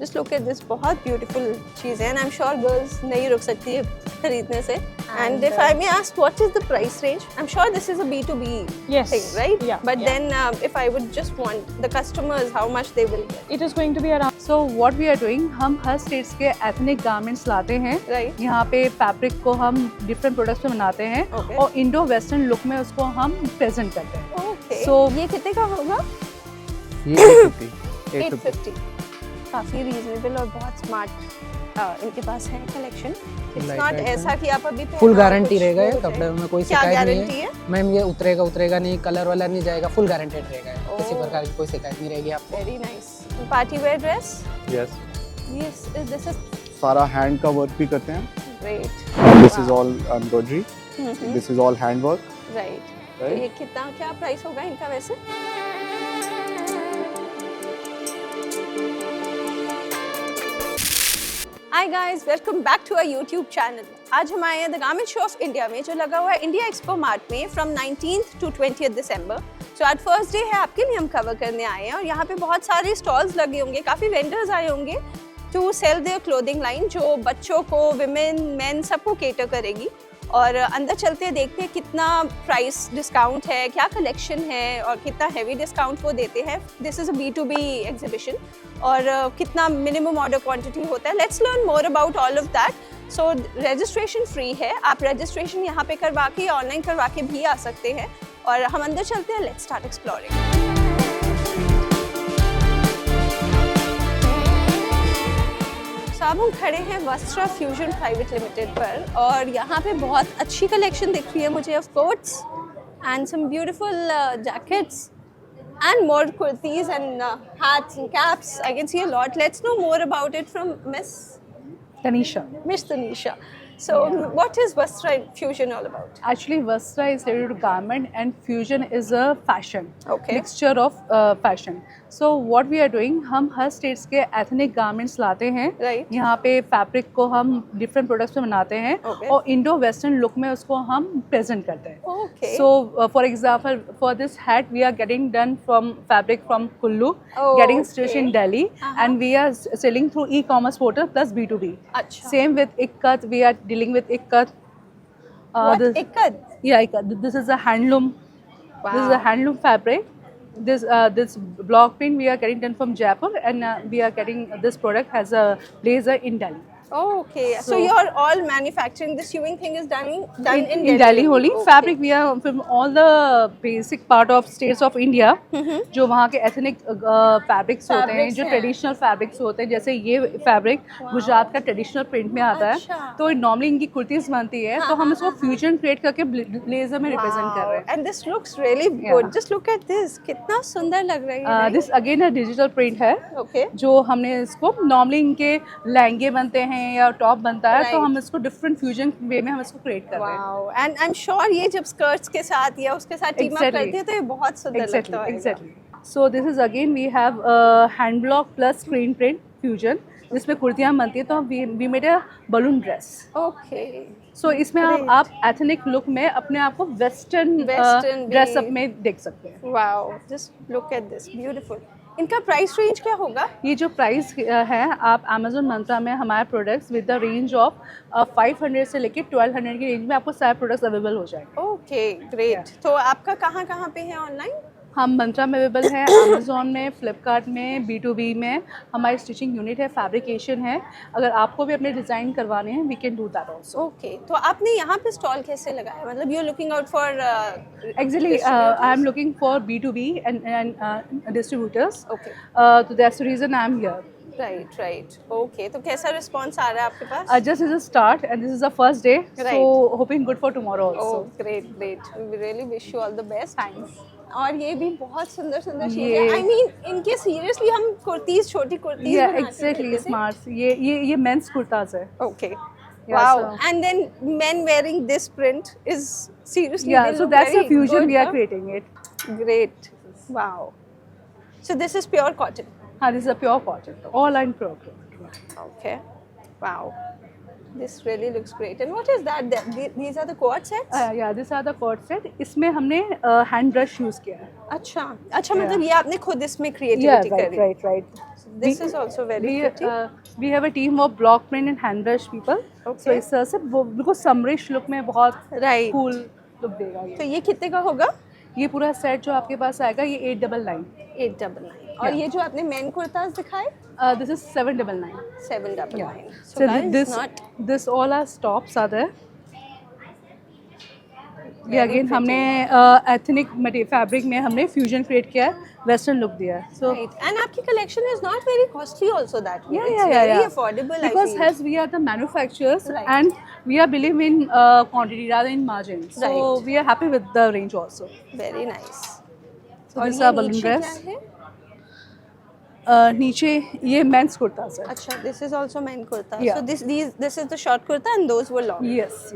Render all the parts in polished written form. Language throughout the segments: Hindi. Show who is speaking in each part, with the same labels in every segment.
Speaker 1: Just look at this, बहुत beautiful चीज़ है, and I'm sure girls नहीं रुक सकती है खरीदने से. And if I may ask, what is the price range? I'm sure this is a B2B
Speaker 2: Yes.
Speaker 1: thing, right?
Speaker 2: Yeah,
Speaker 1: But
Speaker 2: yeah.
Speaker 1: then if I would just want the customers, how much they will get?
Speaker 2: It is going to be around.
Speaker 3: So what we are doing, हम हर स्टेट्स के एथनिक गारमेंट्स लाते हैं.
Speaker 1: Right.
Speaker 3: यहाँ पे फैब्रिक को हम डिफरेंट प्रोडक्ट्स में बनाते हैं
Speaker 1: Okay.
Speaker 3: और इंडो वेस्टर्न लुक में उसको हम प्रेजेंट करते हैं.
Speaker 1: Okay.
Speaker 3: So
Speaker 1: ये कितने का होगा?
Speaker 4: ये 850
Speaker 1: 850. काफी रीजनेबल और बहुत स्मार्ट इनके पास है collection. It's
Speaker 4: Like
Speaker 1: not
Speaker 4: that,
Speaker 1: ऐसा कि आप अभी
Speaker 4: फुल
Speaker 1: पहना
Speaker 4: गारंटी
Speaker 1: कुछ
Speaker 4: रहेगा
Speaker 1: हो
Speaker 4: ये
Speaker 1: जाए.
Speaker 4: कपड़े में, कोई
Speaker 1: क्या
Speaker 4: शिकायत नहीं
Speaker 1: गारंटी
Speaker 4: है
Speaker 1: है?
Speaker 4: मैम. ये उतरेगा नहीं, कलर वाला नहीं जाएगा, फुल गारंटेड रहेगा. किसी
Speaker 1: Oh.
Speaker 4: प्रकार की कोई शिकायत नहीं रहेगी आपको.
Speaker 1: Very nice. Party wear dress.
Speaker 5: Yes,
Speaker 1: yes, this is
Speaker 5: सारा हैंड का वर्क भी करते हैं.
Speaker 1: Great.
Speaker 5: This is all embroidery, this is all hand work.
Speaker 1: Right.
Speaker 5: Right.
Speaker 1: ये कितना क्या प्राइस होगा इनका वैसे? Hi guys, welcome back to our YouTube channel. आज हम आए हैं the garment show of India में, जो लगा हुआ है इंडिया एक्सपो मार्ट में फ्रॉम 19th to 20th दिसंबर. सो आज फर्स्ट डे है, आपके लिए हम कवर करने आए हैं और यहाँ पे बहुत सारे स्टॉल्स लगे होंगे, काफ़ी वेंडर्स आए होंगे to sell their clothing line, जो बच्चों को, विमेन, मेन सबको केटर करेगी. और अंदर चलते हैं, देखते हैं कितना प्राइस डिस्काउंट है, क्या कलेक्शन है और कितना हैवी डिस्काउंट वो देते हैं. This is a B2B exhibition और कितना मिनिमम ऑर्डर क्वांटिटी होता है. Let's learn more about all of that. So registration free है, आप रजिस्ट्रेशन यहाँ पे करवा के या ऑनलाइन करवा के भी आ सकते हैं. और हम अंदर चलते हैं. Let's start exploring. तो अब हम खड़े हैं वस्त्रा फ्यूजन प्राइवेट लिमिटेड पर और यहाँ पे बहुत अच्छी कलेक्शन दिख रही है मुझे of coats and some beautiful jackets and more kurtis and hats and caps. I can see a lot. Let's know more about it from Miss Tanisha. So what is Vastra Fusion all about?
Speaker 3: actually Vastra is related to garment and fusion is a fashion.
Speaker 1: Okay.
Speaker 3: Mixture of fashion. So what we are doing, हम हर स्टेट्स के एथनिक गारमेंट्स लाते हैं.
Speaker 1: Right.
Speaker 3: यहाँ पे फैब्रिक को हम डिफरेंट प्रोडक्ट्स में बनाते हैं
Speaker 1: Okay.
Speaker 3: और इंडो वेस्टर्न लुक में उसको हम प्रेजेंट करते हैं.
Speaker 1: Okay.
Speaker 3: So for example, for this hat we are getting done from fabric from Kullu,
Speaker 1: Oh,
Speaker 3: getting stitched in
Speaker 1: okay.
Speaker 3: Delhi, and we are selling through e-commerce portal plus B2B.
Speaker 1: अच्छा.
Speaker 3: Same with Ikkat, we are dealing with Ikkat.
Speaker 1: What?
Speaker 3: This,
Speaker 1: Ikkad?
Speaker 3: yeah, Ikkat. This is a handloom.
Speaker 1: Wow.
Speaker 3: This is a handloom fabric. This block print we are getting done from Jaipur, and we are getting this product as a blazer in Delhi.
Speaker 1: Oh, okay. So
Speaker 3: So-
Speaker 1: you're all manufacturing, the sewing thing is done in
Speaker 3: Delhi only.
Speaker 1: Okay.
Speaker 3: Fabric we are from all the basic part of states of India. जो वहाँ के ethnic fabrics होते हैं,
Speaker 1: Fabrics
Speaker 3: जो
Speaker 1: हैं।
Speaker 3: traditional fabrics होते हैं, जैसे ये fabric गुजरात का traditional print में आता
Speaker 1: अच्छा।
Speaker 3: है. तो normally इनकी कुर्तीज बनती है, तो हम इसको fusion create करके blazer में represent कर रहे हैं.
Speaker 1: And this looks really
Speaker 3: Yeah.
Speaker 1: good. Just look at this. कितना सुंदर लग रहा है.
Speaker 3: This again a digital print है.
Speaker 1: Okay.
Speaker 3: जो हमने इसको normally इनके लहंगे बनते हैं या टॉप बनता है, तो
Speaker 1: Right.
Speaker 3: हम इसको डिफरेंट फ्यूजन वे में हम इसको क्रिएट कर रहे हैं.
Speaker 1: Wow. And I'm sure ये जब skirts के साथ या उसके साथ team up
Speaker 3: Exactly.
Speaker 1: करते हैं तो ये बहुत सुंदर लगता है.
Speaker 3: Exactly. So this is again we have a hand block plus screen print fusion, जिसमें कुर्तियाँ बनती है. तो we made a balloon dress.
Speaker 1: Okay.
Speaker 3: So इसमें
Speaker 1: Great.
Speaker 3: आप एथनिक लुक में अपने आप को वेस्टर्न
Speaker 1: Western
Speaker 3: ड्रेस
Speaker 1: भी-
Speaker 3: अप में देख सकते हैं.
Speaker 1: Wow. Just look at this. Beautiful. इनका प्राइस रेंज क्या होगा?
Speaker 3: ये जो प्राइस है, आप अमेजोन मंत्रा में हमारे products with the range of 500 से लेके 1200 की रेंज में आपको सारे प्रोडक्ट्स अवेलेबल हो जाएंगे.
Speaker 1: Okay, great. तो आपका कहाँ पे है ऑनलाइन?
Speaker 3: हम मंत्रा में अवेलेबल हैं, अमेजोन में, फ्लिपकार्ट में, B2B में. हमारी स्टिचिंग यूनिट है, फैब्रिकेशन है. अगर आपको भी अपने डिज़ाइन करवाने हैं, we can do that also.
Speaker 1: Okay. तो आपने यहाँ पे स्टॉल कैसे लगाया? मतलब you are looking out for
Speaker 3: Actually, I am looking for B2B and distributors.
Speaker 1: Okay.
Speaker 3: So that's the reason I am here.
Speaker 1: Right. Okay. तो कैसा रिस्पॉन्स आ रहा है आपके पास?
Speaker 3: Just as a start, and this is the first day,
Speaker 1: Right.
Speaker 3: so hoping good for tomorrow also.
Speaker 1: Oh, great. We really wish you all the best.
Speaker 3: Thanks.
Speaker 1: और ये भी बहुत सुंदर चीज़ें.
Speaker 3: ये-
Speaker 1: I mean, इनके सीरियसली हम कुर्तीज, छोटी कुर्तीज
Speaker 3: Yeah,
Speaker 1: बनाते
Speaker 3: exactly,
Speaker 1: रहते थे.
Speaker 3: smart. ये men's कुर्ताज है.
Speaker 1: Okay.
Speaker 3: Yeah,
Speaker 1: Wow.
Speaker 3: so-
Speaker 1: And then men wearing this print is seriously.
Speaker 3: Yeah,
Speaker 1: they
Speaker 3: so
Speaker 1: look
Speaker 3: that's the
Speaker 1: very
Speaker 3: fusion
Speaker 1: good,
Speaker 3: we are
Speaker 1: huh?
Speaker 3: creating it.
Speaker 1: Great. Wow. So this is pure cotton.
Speaker 3: This is a pure cotton, all in pure cotton.
Speaker 1: Okay. Wow. This really looks great. And what is that? These are the cord sets?
Speaker 3: या this are the cord set. इसमें हमने हैंड ब्रश यूज़ किया है.
Speaker 1: अच्छा मतलब ये आपने खुद इसमें
Speaker 3: Yeah,
Speaker 1: creativity
Speaker 3: right,
Speaker 1: करी.
Speaker 3: right, right.
Speaker 1: This is also very pretty.
Speaker 3: We have a team of block print and hand brush people.
Speaker 1: Okay.
Speaker 3: So इस तरह से वो बिल्कुल समरिश लुक में बहुत
Speaker 1: Right.
Speaker 3: cool लुक देगा
Speaker 1: तो
Speaker 3: ये.
Speaker 1: ये कितने का होगा?
Speaker 3: ये पूरा सेट जो आपके पास आएगा ये 899.
Speaker 1: 899. और ये जो आपने मेन कुर्ताज दिखाए?
Speaker 3: This is 799.
Speaker 1: 799. So
Speaker 3: So
Speaker 1: guys,
Speaker 3: this
Speaker 1: not
Speaker 3: this all our tops are there. ये
Speaker 1: Very
Speaker 3: अगेन
Speaker 1: pretty.
Speaker 3: हमने एथनिक फैब्रिक में हमने फ्यूजन क्रिएट किया है, वेस्टर्न लुक दिया है. So
Speaker 1: right. And आपकी collection is not very costly also that way.
Speaker 3: yeah,
Speaker 1: It's
Speaker 3: yeah, yeah,
Speaker 1: very
Speaker 3: yeah.
Speaker 1: affordable.
Speaker 3: Because
Speaker 1: I feel.
Speaker 3: as we are the manufacturers
Speaker 1: Right.
Speaker 3: and we are believe in quantity rather in margin. So
Speaker 1: Right.
Speaker 3: we are happy with the range also.
Speaker 1: Very nice.
Speaker 3: So
Speaker 1: और
Speaker 3: this
Speaker 1: ये
Speaker 3: are balloon
Speaker 1: नीचे
Speaker 3: dress.
Speaker 1: क्या है?
Speaker 3: नीचे ये मेंस कुर्ता है.
Speaker 1: अच्छा, this is also men kurta.
Speaker 3: Yeah.
Speaker 1: So this is the short kurta and those were long.
Speaker 3: Yes.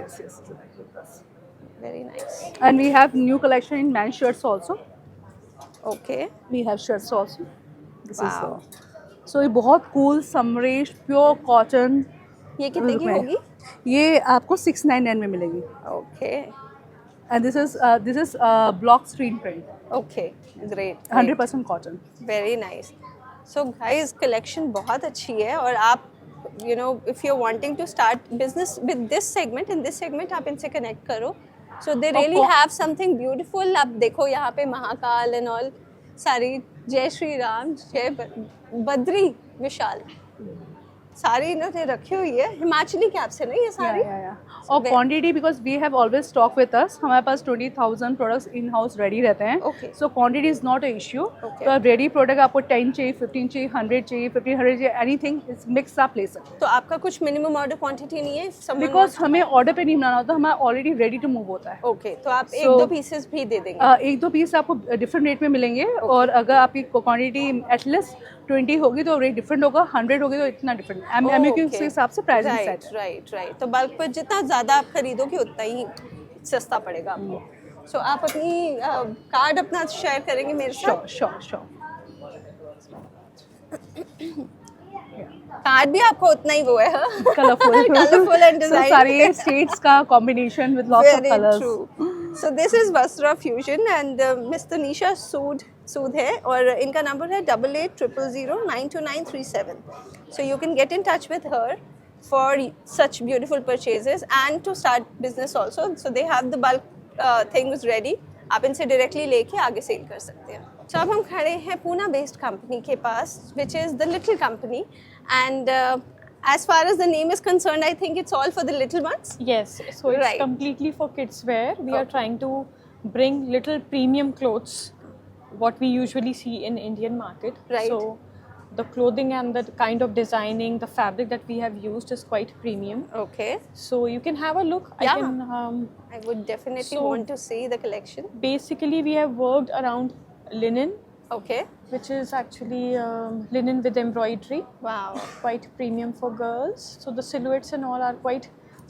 Speaker 1: Very nice.
Speaker 3: And we have new collection in men's shirts also.
Speaker 1: Okay.
Speaker 3: We have shirts also. This
Speaker 1: Wow.
Speaker 3: is so ये बहुत cool summerish pure cotton.
Speaker 1: ये कितने की
Speaker 3: में.
Speaker 1: होगी?
Speaker 3: ये आपको 699 में मिलेगी.
Speaker 1: Okay.
Speaker 3: And this is block screen print.
Speaker 1: Okay. Great.
Speaker 3: 100% cotton.
Speaker 1: Very nice. So guys, collection बहुत अच्छी है और आप you know if you're wanting to start business with this segment, in this segment आप इनसे connect करो. So they really have something beautiful. आप देखो यहाँ पे महाकाल and all सारी जय श्री राम जय बद्री विशाल सारी इन्होंने रखी हुई है हिमाचली कैप से नहीं ये सारी
Speaker 3: और quantity because we have always stock with us हमारे पास 20,000 प्रोडक्ट्स इन हाउस रेडी रहते हैं
Speaker 1: Okay.
Speaker 3: So quantity is not a issue
Speaker 1: Okay.
Speaker 3: तो रेडी प्रोडक्ट आपको 10 चाहिए 15 चाहिए 100 चाहिए 1500 चाहिए एनीथिंग इज मिक्स आप ले सकते
Speaker 1: तो आपका कुछ मिनिमम ऑर्डर क्वांटिटी नहीं है
Speaker 3: हैं बिकॉज हमें ऑर्डर पे नहीं बनाना होता हमारा ऑलरेडी रेडी टू मूव होता है
Speaker 1: ओके तो आप एक
Speaker 3: So-
Speaker 1: दो पीसेस भी दे देंगे
Speaker 3: एक दो पीस आपको डिफरेंट रेट में मिलेंगे और अगर आपकी क्वांटिटी एटलीस्ट 20 होगी तो रेट डिफरेंट होगा 100 होगी तो इतना डिफरेंट एमक्यू के हिसाब से प्राइसिंग सेट है
Speaker 1: राइट तो बल्क पर जितना ज़्यादा आप खरीदोगे उतना ही सस्ता पड़ेगा आपको सो आप अपनी कार्ड अपना शेयर करेंगे मेरे साथ
Speaker 3: श्योर
Speaker 1: कार्ड भी आपको उतना ही वो है
Speaker 3: कलरफुल
Speaker 1: Colourful and design.
Speaker 3: सारे स्टेट्स का combination with lots of
Speaker 1: Very
Speaker 3: colours
Speaker 1: true. So this is Vastra Fusion and Miss Tanisha Sood है और इनका नंबर है 8800092937. So you can get in touch with her for such beautiful purchases and to start business also. So they have the bulk things ready. आप इनसे directly लेके आगे सेल कर सकते हैं. So अब हम खड़े हैं पूना बेस्ड कंपनी के पास which is the little company and as far as the name is concerned, I think it's all for the little ones.
Speaker 2: Yes, so it's
Speaker 1: Right.
Speaker 2: completely for kids wear. We are trying to bring little premium clothes, what we usually see in Indian market.
Speaker 1: Right.
Speaker 2: So the clothing and the kind of designing, the fabric that we have used is quite premium.
Speaker 1: Okay.
Speaker 2: So you can have a look.
Speaker 1: Yeah.
Speaker 2: I can.
Speaker 1: I would definitely
Speaker 2: So-
Speaker 1: want to see the collection.
Speaker 2: Basically, we have worked around linen,
Speaker 1: Okay.
Speaker 2: which is actually linen with embroidery.
Speaker 1: Wow.
Speaker 2: Quite premium for girls. So the silhouettes and all are quite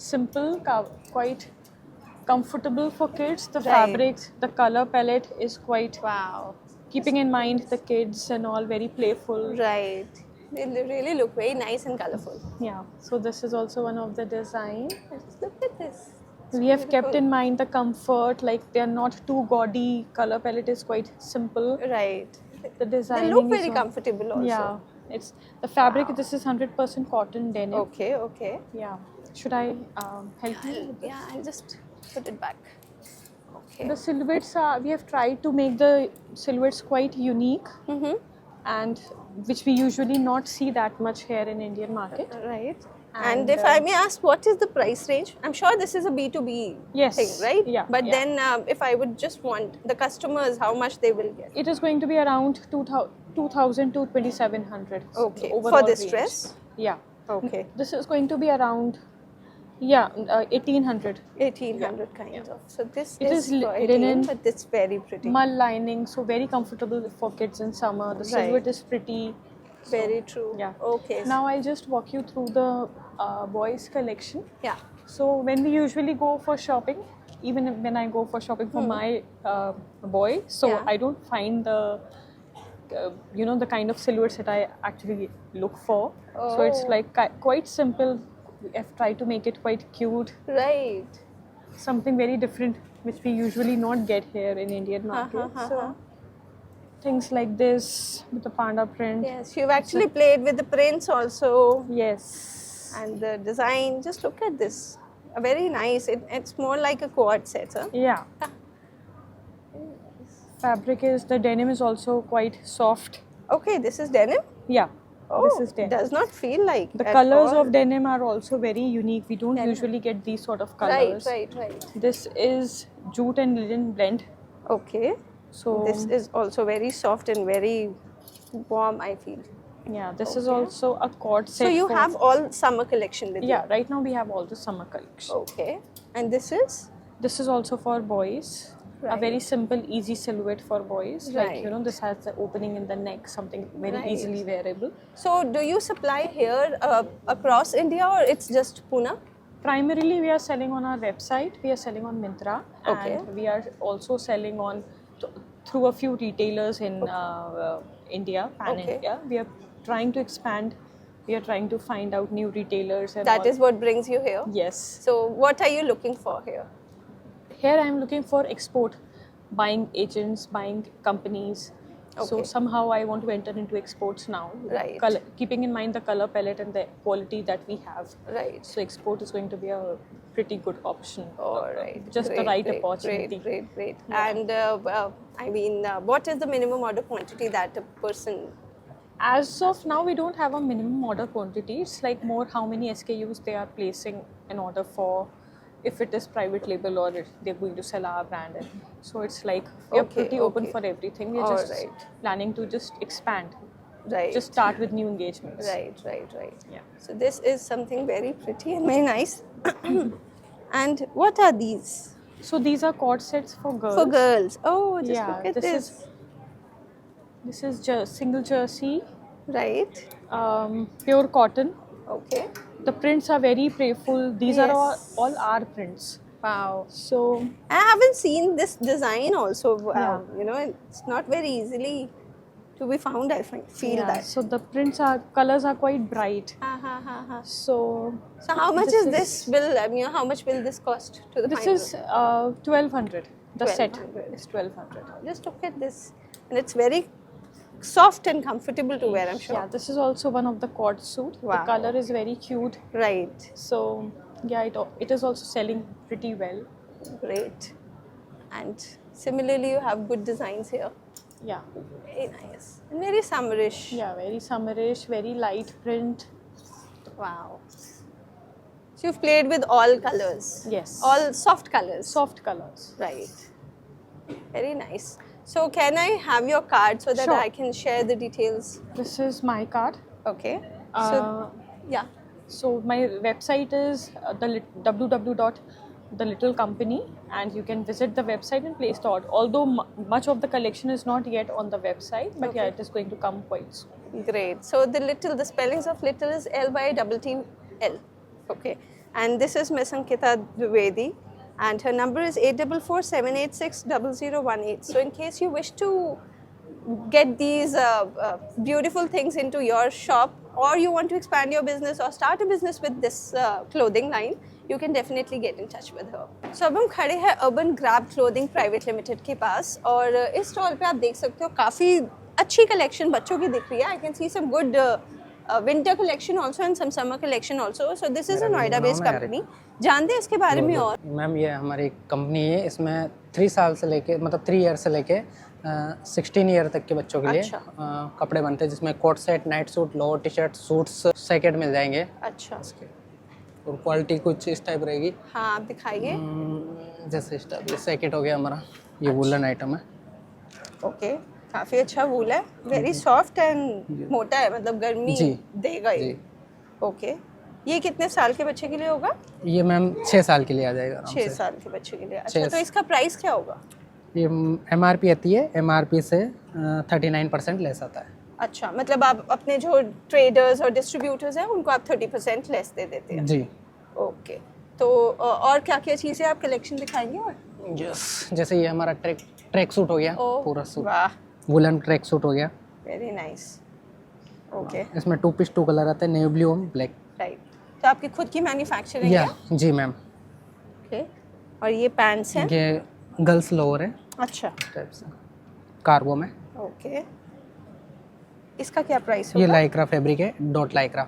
Speaker 2: simple, quite comfortable for kids. The
Speaker 1: Right.
Speaker 2: fabrics, the color palette is quite
Speaker 1: Wow.
Speaker 2: keeping in mind the kids and all, very playful.
Speaker 1: Right. They really look very nice and colorful.
Speaker 2: Yeah. So this is also one of the design.
Speaker 1: Just look at this. It's
Speaker 2: We have kept
Speaker 1: beautiful.
Speaker 2: in mind the comfort, like they are not too gaudy. Color palette is quite simple.
Speaker 1: Right.
Speaker 2: The design.
Speaker 1: They look very comfortable also.
Speaker 2: Yeah. It's the fabric. This is 100% cotton denim.
Speaker 1: Okay. Okay.
Speaker 2: Yeah. Should I help you?
Speaker 1: Yeah. I'll just put it back. Okay.
Speaker 2: The silhouettes are, we have tried to make the silhouettes quite unique
Speaker 1: Mm-hmm.
Speaker 2: and which we usually not see that much here in Indian market.
Speaker 1: Right. And
Speaker 2: And,
Speaker 1: if I may ask, what is the price range? I'm sure this is a B2B
Speaker 2: Yes.
Speaker 1: thing, right?
Speaker 2: Yeah,
Speaker 1: But
Speaker 2: yeah.
Speaker 1: then if I would just want the customers, how much they will get?
Speaker 2: It is going to be around 2,000 to 2,700.
Speaker 1: Okay.
Speaker 2: the
Speaker 1: For
Speaker 2: overall
Speaker 1: this
Speaker 2: range.
Speaker 1: dress?
Speaker 2: Yeah.
Speaker 1: Okay.
Speaker 2: This is going to be around 1,800.
Speaker 1: 1800 kind of. So this
Speaker 2: It
Speaker 1: is
Speaker 2: is
Speaker 1: for 18,
Speaker 2: linen.
Speaker 1: but it's very pretty.
Speaker 2: Mull lining, so very comfortable for kids in summer. The
Speaker 1: Right.
Speaker 2: silhouette is pretty.
Speaker 1: Very true.
Speaker 2: Yeah.
Speaker 1: Okay.
Speaker 2: Now I'll just walk you through the boys collection.
Speaker 1: Yeah.
Speaker 2: So when we usually go for shopping, even when I go for shopping for my boy, so
Speaker 1: Yeah.
Speaker 2: I don't find the the kind of silhouettes that I actually look for. So it's
Speaker 1: Oh.
Speaker 2: like quite simple, we have tried to make it quite cute,
Speaker 1: Right.
Speaker 2: something very different which we usually not get here in Indian market. So things like this with the panda print.
Speaker 1: Yes, you've actually played with the prints also.
Speaker 2: Yes.
Speaker 1: And the design, just look at this. Very nice. It's more like a quad set, huh?
Speaker 2: Yeah. Fabric is, the denim is also quite soft.
Speaker 1: Okay, this is denim.
Speaker 2: Yeah.
Speaker 1: Oh,
Speaker 2: This is denim.
Speaker 1: does not feel like
Speaker 2: The
Speaker 1: at
Speaker 2: colors
Speaker 1: all.
Speaker 2: of denim are also very unique. We don't
Speaker 1: Denim.
Speaker 2: usually get these sort of
Speaker 1: Right,
Speaker 2: colors.
Speaker 1: right.
Speaker 2: This is jute and linen blend.
Speaker 1: Okay.
Speaker 2: So
Speaker 1: This is also very soft and very warm, I feel.
Speaker 2: yeah, this is
Speaker 1: Okay.
Speaker 2: also a cord set.
Speaker 1: So you
Speaker 2: for-
Speaker 1: have all summer collection with
Speaker 2: yeah. Right now we have all the summer collection.
Speaker 1: you. Okay. And this is?
Speaker 2: This is also for boys. A
Speaker 1: Right.
Speaker 2: very simple, easy silhouette for boys. Like you know,
Speaker 1: Right.
Speaker 2: this has the opening in the neck, something very
Speaker 1: Right.
Speaker 2: easily wearable.
Speaker 1: So do you supply here across India or it's just Pune?
Speaker 2: Primarily, we are selling on our website. We are selling on Myntra,
Speaker 1: Okay.
Speaker 2: and we are also selling on through a few retailers in India, pan
Speaker 1: Okay.
Speaker 2: India. We are trying to expand. We are trying to find out new retailers and
Speaker 1: That
Speaker 2: all.
Speaker 1: is what brings you here?
Speaker 2: Yes.
Speaker 1: So what are you looking for here?
Speaker 2: Here I am looking for export, buying agents, buying companies. So
Speaker 1: Okay.
Speaker 2: somehow I want to enter into exports now.
Speaker 1: Right.
Speaker 2: Keeping in mind the color palette and the quality that we have.
Speaker 1: Right.
Speaker 2: So export is going to be a pretty good option.
Speaker 1: All right.
Speaker 2: Just the
Speaker 1: Great,
Speaker 2: right
Speaker 1: great,
Speaker 2: opportunity.
Speaker 1: Great. And I mean, what is the minimum order quantity that a person?
Speaker 2: As of now, we don't have a minimum order quantity. It's like more how many SKUs they are placing an order for, if it is private label or if they're going to sell our brand. And so it's like we're
Speaker 1: Okay,
Speaker 2: pretty open
Speaker 1: okay.
Speaker 2: for everything. We're
Speaker 1: All
Speaker 2: just
Speaker 1: right.
Speaker 2: planning to just expand,
Speaker 1: Right.
Speaker 2: just start with new engagements.
Speaker 1: Right.
Speaker 2: Yeah.
Speaker 1: So this is something very pretty and very nice. And what are these?
Speaker 2: So these are cord sets for girls.
Speaker 1: For girls. Oh, just
Speaker 2: Yeah,
Speaker 1: look at
Speaker 2: this is single jersey,
Speaker 1: Right.
Speaker 2: pure cotton.
Speaker 1: Okay.
Speaker 2: The prints are very playful. These are
Speaker 1: Yes.
Speaker 2: all our prints.
Speaker 1: Wow.
Speaker 2: So
Speaker 1: I haven't seen this design also.
Speaker 2: Yeah.
Speaker 1: You know, it's not very easily to be found, I feel
Speaker 2: yeah,
Speaker 1: that.
Speaker 2: so the colors are quite bright. So
Speaker 1: So how much
Speaker 2: This
Speaker 1: is
Speaker 2: is-
Speaker 1: this bill? I mean, how much will this cost to the
Speaker 2: this
Speaker 1: final?
Speaker 2: is 1200. The set
Speaker 1: 1200.
Speaker 2: is 1200.
Speaker 1: Just look at this, and it's very soft and comfortable to wear, I'm sure.
Speaker 2: Yeah, this is also one of the cord suit.
Speaker 1: Wow.
Speaker 2: The color is very cute.
Speaker 1: Right.
Speaker 2: So yeah, it is also selling pretty well.
Speaker 1: Great. And similarly, you have good designs here.
Speaker 2: Yeah,
Speaker 1: Very nice. And very summerish.
Speaker 2: yeah, very summerish, very light print.
Speaker 1: Wow. So you've played with all colors.
Speaker 2: Yes.
Speaker 1: All soft colors.
Speaker 2: Soft colors.
Speaker 1: Right. Very nice. So can I have your card so that
Speaker 2: Sure.
Speaker 1: I can share the details?
Speaker 2: This is my card.
Speaker 1: Okay.
Speaker 2: Uh,
Speaker 1: So yeah.
Speaker 2: So my website is www.thelittlecompany, and you can visit the website and place the order. Although much of the collection is not yet on the website, but yeah,
Speaker 1: Okay.
Speaker 2: it is going to come quite soon.
Speaker 1: Great. So the spellings of little is LYTTL. Okay. And this is Miss Ankita Dwivedi, and her number is 8447860018. So in case you wish to get these beautiful things into your shop, or you want to expand your business or start a business with this clothing line, you can definitely get in touch with her. So अब हम खड़े हैं urban grab clothing private limited के पास, और इस स्टॉल पे आप देख सकते हो काफ़ी अच्छी कलेक्शन बच्चों की दिख रही है. I can see some good winter collection also and some summer collection also. So this is a Noida based company. जानते हैं इसके बारे में और?
Speaker 4: मैम ये हमारी कंपनी है, इसमें 3 साल से लेके मतलब 3 ईयर से लेके 16 ईयर तक के बच्चों के लिए
Speaker 1: अच्छा।
Speaker 4: कपड़े बनते हैं, जिसमें coat set, night suit, lower T shirt, suits second मिल जाएंगे.
Speaker 1: अच्छा.
Speaker 4: और क्वालिटी कुछ इस टाइप रहेगी.
Speaker 1: हाँ, आप दिखाइए.
Speaker 4: जैसे इस टाइप, ये सेकेंड हो गया हमारा, ये वुलन आइटम है.
Speaker 1: ओके. काफ़ी अच्छा वूल है, वेरी सॉफ्ट एंड मोटा है, मतलब गर्मी
Speaker 4: जी।
Speaker 1: देगा ये.
Speaker 4: जी.
Speaker 1: ओके. ये कितने साल के बच्चे के लिए होगा?
Speaker 4: ये मैम 6 साल के लिए आ जाएगा आराम
Speaker 1: 6
Speaker 4: से.
Speaker 1: साल के बच्चे के लिए. अच्छा,
Speaker 4: 6
Speaker 1: तो इसका प्राइस क्या होगा?
Speaker 4: ये MRP आती है, MRP से 39% लेस आता है.
Speaker 1: अच्छा, मतलब आप अपने जो ट्रेडर्स और डिस्ट्रीब्यूटर्स हैं उनको आप 30% लेस दे देते हैं.
Speaker 4: जी.
Speaker 1: ओके. तो और क्या क्या चीज़ें आप कलेक्शन दिखाएंगे? और
Speaker 4: यस, जैसे ये हमारा ट्रैक सूट हो गया, पूरा सूट
Speaker 1: वाह,
Speaker 4: वुलन ट्रैक सूट हो गया.
Speaker 1: Very nice. ओके.
Speaker 4: इसमें 2 पीस 2 कलर आते हैं, नेवी ब्लू और ब्लैक.
Speaker 1: राइट. तो आपकी खुद की मैन्युफैक्चरिंग
Speaker 4: या
Speaker 1: है?
Speaker 4: जी मैम,
Speaker 1: ओके। और ये पैंट्स हैं?
Speaker 4: ये गर्ल्स लोअर है
Speaker 1: अच्छा,
Speaker 4: टाइप से, कार्गो में।
Speaker 1: ओके। इसका क्या प्राइस
Speaker 4: ये
Speaker 1: होगा?
Speaker 4: लाइक्रा फैब्रिक है, डॉट लाइक्रा।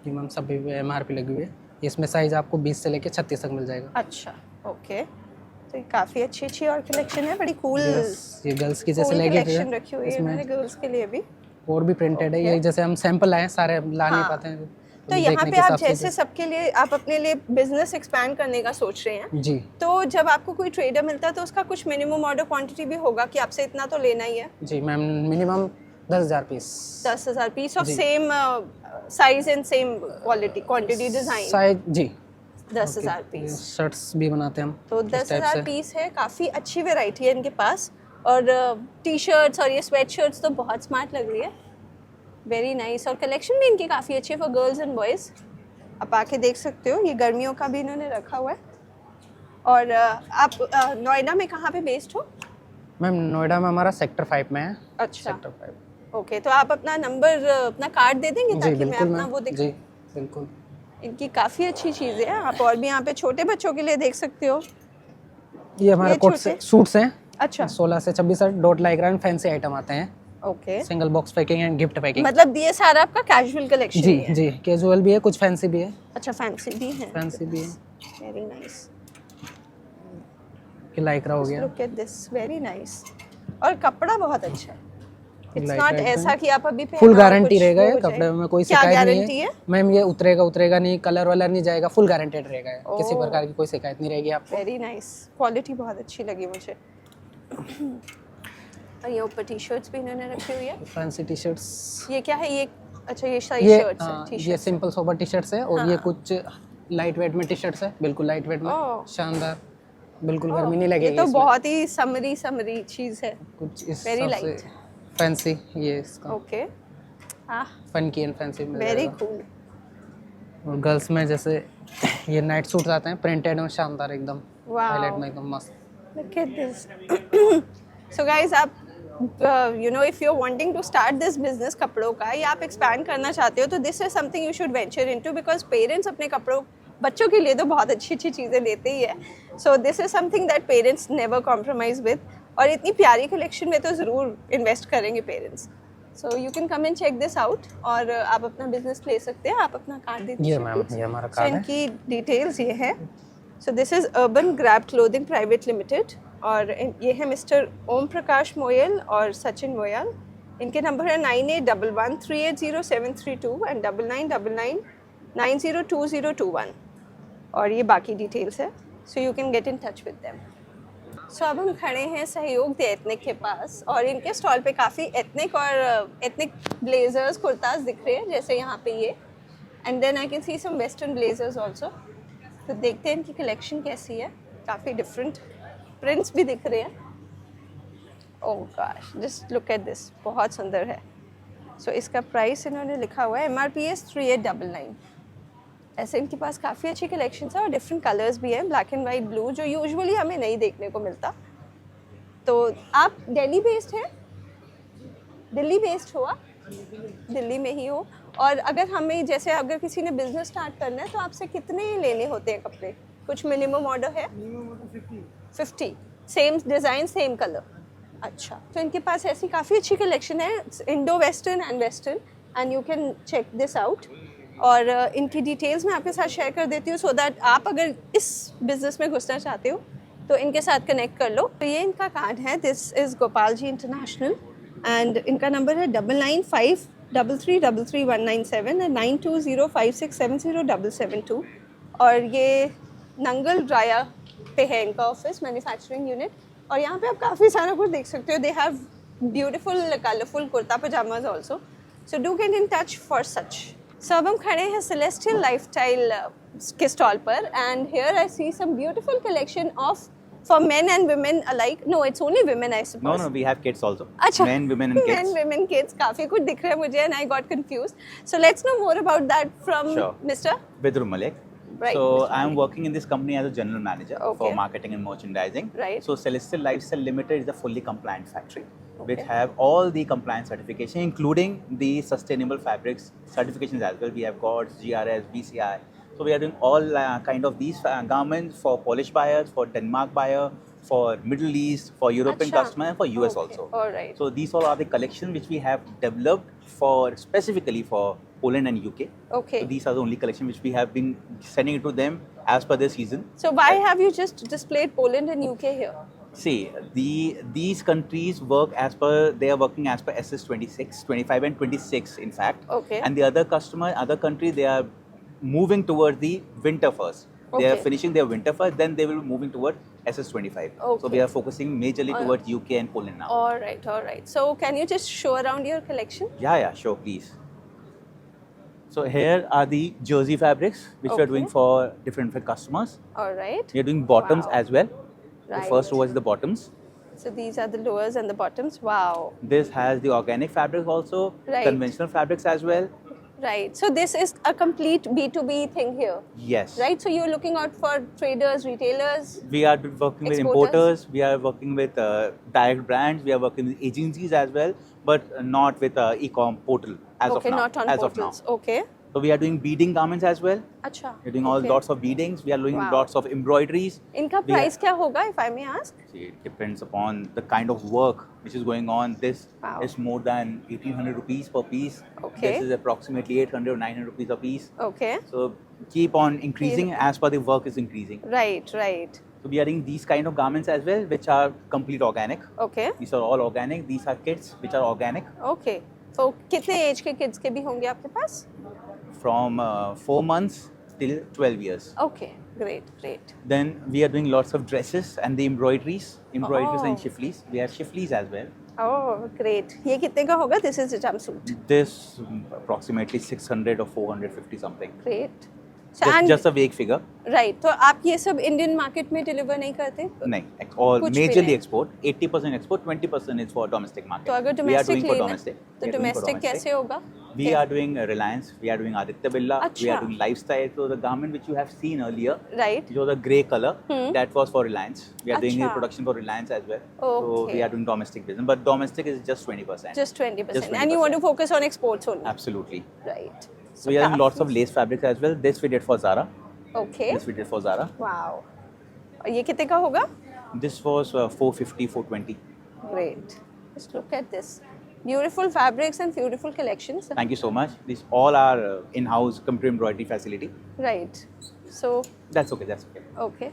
Speaker 4: जी मैम, सभी पे MRP लगी हुई है। इसमें साइज आपको 20 से लेके 36 तक मिल जाएगा।
Speaker 1: अच्छा, ओके। तो ये काफ़ी अच्छी और कलेक्शन है, बड़ी कूल
Speaker 4: ये गर्ल्स की जैसे
Speaker 1: कूल
Speaker 4: लेगी
Speaker 1: कलेक्शन रखी हुई है
Speaker 4: इसमें
Speaker 1: इन्होंने गर्ल्स के लिए भी।
Speaker 4: और भी प्रिंटेड है। ये जैसे हम सैंपल आए सारे ला नहीं
Speaker 1: हाँ।
Speaker 4: पाते हैं,
Speaker 1: तो यहाँ पे आप जैसे सबके लिए आप अपने लिए बिजनेस एक्सपैंड करने का सोच रहे हैं,
Speaker 4: जी
Speaker 1: तो जब आपको कोई ट्रेडर मिलता है तो उसका कुछ मिनिमम ऑर्डर क्वांटिटी भी होगा कि आपसे इतना तो लेना ही है?
Speaker 4: जी ma'am, minimum 10,000 piece.
Speaker 1: 10,000 piece of
Speaker 4: जी।
Speaker 1: Same size and same quality quantity design.
Speaker 4: Size जी
Speaker 1: 10,000 पीस।
Speaker 4: शर्ट्स भी बनाते हैं हम
Speaker 1: तो
Speaker 4: इस टाइप
Speaker 1: 10,000
Speaker 4: से।
Speaker 1: पीस है, काफ़ी अच्छी वैरायटी है इनके पास। और टी शर्ट्स और ये स्वेट शर्ट्स तो बहुत स्मार्ट लग रही है, वेरी नाइस। और कलेक्शन भी इनकी काफ़ी अच्छी है फॉर गर्ल्स एंड बॉयज़। आप आके देख सकते हो, ये गर्मियों का भी इन्होंने रखा हुआ है। और आप नोएडा में कहाँ पे बेस्ड हो?
Speaker 4: मैम नोएडा में हमारा सेक्टर 5 में है।
Speaker 1: अच्छा,
Speaker 4: सेक्टर 5।
Speaker 1: ओके। तो आप अपना नंबर अपना कार्ड दे देंगे
Speaker 4: जी
Speaker 1: ताकि मैं
Speaker 4: बिल्कुल
Speaker 1: अपना
Speaker 4: मैम,
Speaker 1: वो दिखा।
Speaker 4: जी बिल्कुल।
Speaker 1: इनकी काफ़ी अच्छी चीज़ें हैं। आप और भी यहाँ पे छोटे बच्चों के लिए देख सकते हो।
Speaker 4: ये हमारे
Speaker 1: ये
Speaker 4: कोट
Speaker 1: छोटे?
Speaker 4: से सूट्स हैं,
Speaker 1: अच्छा,
Speaker 4: 16 से 26 तक dot Lycra and fancy item आते हैं।
Speaker 1: Okay.
Speaker 4: Single box packing and gift packing.
Speaker 1: मतलब ये सारा आपका कैजुअल कलेक्शन
Speaker 4: जी
Speaker 1: है?
Speaker 4: जी, कैजुअल भी है, कुछ फैंसी भी है।
Speaker 1: अच्छा, फैंसी भी है।
Speaker 4: फैंसी भी है।
Speaker 1: Very nice.
Speaker 4: कि लाइक्रा हो गया।
Speaker 1: Look at this, very nice. और कपड़ा बहुत अच्छा है। इट्स
Speaker 4: Like
Speaker 1: नॉट
Speaker 4: that
Speaker 1: ऐसा
Speaker 4: है।
Speaker 1: कि आप अभी
Speaker 4: फुल
Speaker 1: पहना और
Speaker 4: गारंटी
Speaker 1: कुछ
Speaker 4: रहेगा
Speaker 1: वो
Speaker 4: ये
Speaker 1: हो जाए।
Speaker 4: कपड़े में, कोई
Speaker 1: क्या
Speaker 4: शिकायत नहीं
Speaker 1: गारंटी
Speaker 4: है
Speaker 1: है?
Speaker 4: मैम। ये उतरेगा नहीं, कलर वलर नहीं जाएगा, फुल गारंटेड रहेगा ये। किसी
Speaker 1: ओह।
Speaker 4: प्रकार की कोई शिकायत नहीं रहेगी आपको।
Speaker 1: वेरी नाइस, क्वालिटी बहुत अच्छी लगी मुझे। और ये ऊपर टी शर्ट्स भी इन्होंने रखी हुई है।
Speaker 4: Fancy T shirts.
Speaker 1: ये क्या है? ये अच्छा, ये
Speaker 4: ये
Speaker 1: शर्ट्स है,
Speaker 4: हाँ,
Speaker 1: टी
Speaker 4: ये
Speaker 1: shirts.
Speaker 4: Simple sober T shirts है। और ये
Speaker 1: हाँ।
Speaker 4: कुछ लाइट वेट में टी शर्ट्स है, बिल्कुल लाइट वेट में,
Speaker 1: ओह।
Speaker 4: शानदार, बिल्कुल गर्मी नहीं लगेगी
Speaker 1: ये तो
Speaker 4: इसमें।
Speaker 1: बहुत ही समरी चीज़ है।
Speaker 4: कुछ इस
Speaker 1: very
Speaker 4: हिसाब से
Speaker 1: light।
Speaker 4: फैंसी ये इसका
Speaker 1: ओके, हाँ,
Speaker 4: funky and fancy mill
Speaker 1: very
Speaker 4: जाएगा।
Speaker 1: कूल।
Speaker 4: और गर्ल्स में जैसे ये नाइट सूट्स आते हैं, प्रिंटेड और शानदार एकदम,
Speaker 1: Wow.
Speaker 4: हाईलाइट में एकदम मस्त।
Speaker 1: Look at this. So guys, आप you know, if you're wanting to start this business कपड़ों का, या आप expand करना चाहते हो, तो this is something you should venture into because parents अपने कपड़ों, बच्चों के लिए तो बहुत अच्छी चीज़ें लेते ही है। So this is something that parents never compromise with. और इतनी प्यारी कलेक्शन में तो ज़रूर इन्वेस्ट करेंगे parents. So you can come and check this out और आप अपना बिजनेस ले सकते हैं। आप अपना कार्ड दे दीजिए
Speaker 4: ये मैम,
Speaker 1: please.
Speaker 4: ये हमारा
Speaker 1: So
Speaker 4: कार्ड है।
Speaker 1: इनकी डिटेल्स ये है। So this is urban grab clothing private limited और ये है मिस्टर ओम प्रकाश मोयल और सचिन मोयल। इनके नंबर है 9811380732 एंड 9999902021 और ये बाकी डिटेल्स है। So you can get in touch with them. So अब हम खड़े हैं सहयोग दे एथनिक के पास और इनके स्टॉल पे काफ़ी एथनिक और एथनिक ब्लेजर्स कुर्ताज दिख रहे हैं, जैसे यहाँ पे ये। And then I can see some western blazers also. तो देखते हैं इनकी कलेक्शन कैसी है। काफ़ी डिफरेंट प्रिंट्स भी दिख रहे हैं। Oh gosh, just look at this, बहुत सुंदर है। सो इसका प्राइस इन्होंने लिखा हुआ है MRP is 3899। ऐसे इनके पास काफ़ी अच्छी कलेक्शन है और डिफरेंट कलर्स भी हैं, ब्लैक एंड वाइट, ब्लू, जो यूजुअली हमें नहीं देखने को मिलता। तो आप दिल्ली बेस्ड हैं? दिल्ली बेस्ड हो आप? दिल्ली में ही हो। और अगर हमें जैसे अगर किसी ने बिजनेस स्टार्ट करना है तो आपसे कितने लेने होते हैं कपड़े? कुछ मिनिमम ऑर्डर है? 50। Same design, same colour. अच्छा, तो इनके पास ऐसी काफ़ी अच्छी कलेक्शन है, Indo western and western, and you can check this out. और इनकी डिटेल्स मैं आपके साथ शेयर कर देती हूँ सो दैट आप अगर इस बिज़नेस में घुसना चाहते हो तो इनके साथ कनेक्ट कर लो। तो ये इनका कार्ड है, this is Gopal ji international and इनका नंबर है 9953333197 एंड 9205670772। और ये नंगल ड्राया पे है इनका ऑफिस, मैन्युफैक्चरिंग यूनिट। और यहाँ पे आप काफ़ी सारा कुछ देख सकते हो। They have beautiful colourful kurta pyjamas also, so do get in touch for such. So अब हम खड़े हैं सेलेस्टियल लाइफस्टाइल के स्टॉल पर and here I see some beautiful collection of for men and women alike. No, it's only women, I suppose.
Speaker 6: No, we have kids also.
Speaker 1: Acha.
Speaker 6: Men, women and kids.
Speaker 1: Men, women, kids. काफी कुछ दिख रहा है मुझे and I got confused. So let's know more about that from
Speaker 6: Sure.
Speaker 1: Mr.
Speaker 6: Vidru Malik.
Speaker 1: Right,
Speaker 6: So
Speaker 1: Mr.
Speaker 6: I'm
Speaker 1: Malik.
Speaker 6: working in this company as a general manager
Speaker 1: Okay.
Speaker 6: for marketing and merchandising.
Speaker 1: Right.
Speaker 6: So Celestial Lifestyle Limited is a fully compliant factory, which
Speaker 1: Okay.
Speaker 6: have all the compliance certification, including the sustainable fabrics certifications as well. We have got GRS, BCI, So we are doing all kind of these garments for Polish buyers, for Denmark buyer, for Middle East, for European
Speaker 1: Acha.
Speaker 6: customer, and for US
Speaker 1: Okay.
Speaker 6: also.
Speaker 1: All right.
Speaker 6: So these all are the collections which we have developed for specifically for Poland and UK.
Speaker 1: Okay.
Speaker 6: So these are the only collection which we have been sending it to them as per the season.
Speaker 1: So why have you just displayed Poland and UK here?
Speaker 6: See, these countries work as per, they are working as per SS 26, 25 and 26 in fact.
Speaker 1: Okay.
Speaker 6: And the other country, they are moving towards the winter first. They are
Speaker 1: Okay.
Speaker 6: finishing their winter first, then they will be moving toward SS 25. So
Speaker 1: Okay.
Speaker 6: we are focusing majorly towards UK and Poland now.
Speaker 1: All right, all right. So can you just show around your collection?
Speaker 6: Yeah, sure, please. So here are the jersey fabrics which we are doing
Speaker 1: Okay.
Speaker 6: for different customers.
Speaker 1: All right.
Speaker 6: We are doing bottoms
Speaker 1: Wow.
Speaker 6: as well.
Speaker 1: Right.
Speaker 6: The first row is the bottoms.
Speaker 1: So these are the lowers and the bottoms. Wow.
Speaker 6: This has the organic fabrics also,
Speaker 1: Right.
Speaker 6: conventional fabrics as well.
Speaker 1: Right. So this is a complete B2B thing here.
Speaker 6: Yes.
Speaker 1: Right. So you're looking out for traders, retailers.
Speaker 6: We are working with
Speaker 1: Exporters?
Speaker 6: importers, we are working with direct brands, we are working with agencies as well, but not with e-com portal as
Speaker 1: Okay,
Speaker 6: of now.
Speaker 1: not on
Speaker 6: as
Speaker 1: portals.
Speaker 6: Of now.
Speaker 1: Okay.
Speaker 6: So we are doing beading garments as well.
Speaker 1: Acha.
Speaker 6: We're doing all
Speaker 1: okay.
Speaker 6: lots of beadings. We are doing
Speaker 1: Wow.
Speaker 6: lots of embroideries.
Speaker 1: इनका
Speaker 6: We are-
Speaker 1: price क्या होगा, if I may ask?
Speaker 6: See, it depends upon the kind of work which is going on. This
Speaker 1: Wow.
Speaker 6: is more than 1,800 rupees per piece.
Speaker 1: Okay.
Speaker 6: This is approximately 800 or 900 rupees a piece.
Speaker 1: Okay.
Speaker 6: So keep on increasing as per the work is increasing.
Speaker 1: Right, right.
Speaker 6: So we are doing these kind of garments as well, which are complete organic.
Speaker 1: Okay.
Speaker 6: These are all organic. These are kits which are organic
Speaker 1: Okay. So कितने एज के kids के भी होंगे आपके पास?
Speaker 6: from 4 months till 12 years.
Speaker 1: Okay. Great, great.
Speaker 6: Then we are doing lots of dresses and the embroideries and
Speaker 1: Oh.
Speaker 6: shifleys. We have shifleys as well.
Speaker 1: Oh, great. ये कितने का होगा? This is a jumpsuit.
Speaker 6: This approximately 600 or 450 something.
Speaker 1: Great. So
Speaker 6: Just a vague figure.
Speaker 1: right. तो आप ये सब Indian market में deliver नहीं करते?
Speaker 6: नहीं, all
Speaker 1: कुछ भी
Speaker 6: majorly
Speaker 1: नहीं।
Speaker 6: export. 80% export, 20% is for domestic market.
Speaker 1: तो अगर
Speaker 6: we are
Speaker 1: domestic
Speaker 6: doing for
Speaker 1: लेना,
Speaker 6: domestic.
Speaker 1: तो
Speaker 6: We are doing for
Speaker 1: domestic कैसे होगा?
Speaker 6: We are doing Reliance, we are doing Aditya Birla, we
Speaker 1: अच्छा।
Speaker 6: are doing Lifestyle. So the garment which you have seen earlier,
Speaker 1: Right.
Speaker 6: which was a grey color,
Speaker 1: Hmm.
Speaker 6: that was for Reliance. We are doing the
Speaker 1: अच्छा।
Speaker 6: production for Reliance as well. So
Speaker 1: Okay.
Speaker 6: we are doing domestic business, but domestic is just 20%.
Speaker 1: Just 20%.
Speaker 6: Just
Speaker 1: And you want to
Speaker 6: 20%.
Speaker 1: focus on exports only?
Speaker 6: Absolutely.
Speaker 1: Right.
Speaker 6: So we are doing lots of lace fabrics as well. This we did for Zara.
Speaker 1: Okay.
Speaker 6: This we did for Zara.
Speaker 1: Wow. और ये कितने का होगा?
Speaker 6: This was 450, 420.
Speaker 1: Great. Just look at this. Beautiful fabrics and beautiful collections.
Speaker 6: Thank you so much. These all are in-house computer embroidery facility.
Speaker 1: Right. So,
Speaker 6: That's okay. That's okay.
Speaker 1: okay.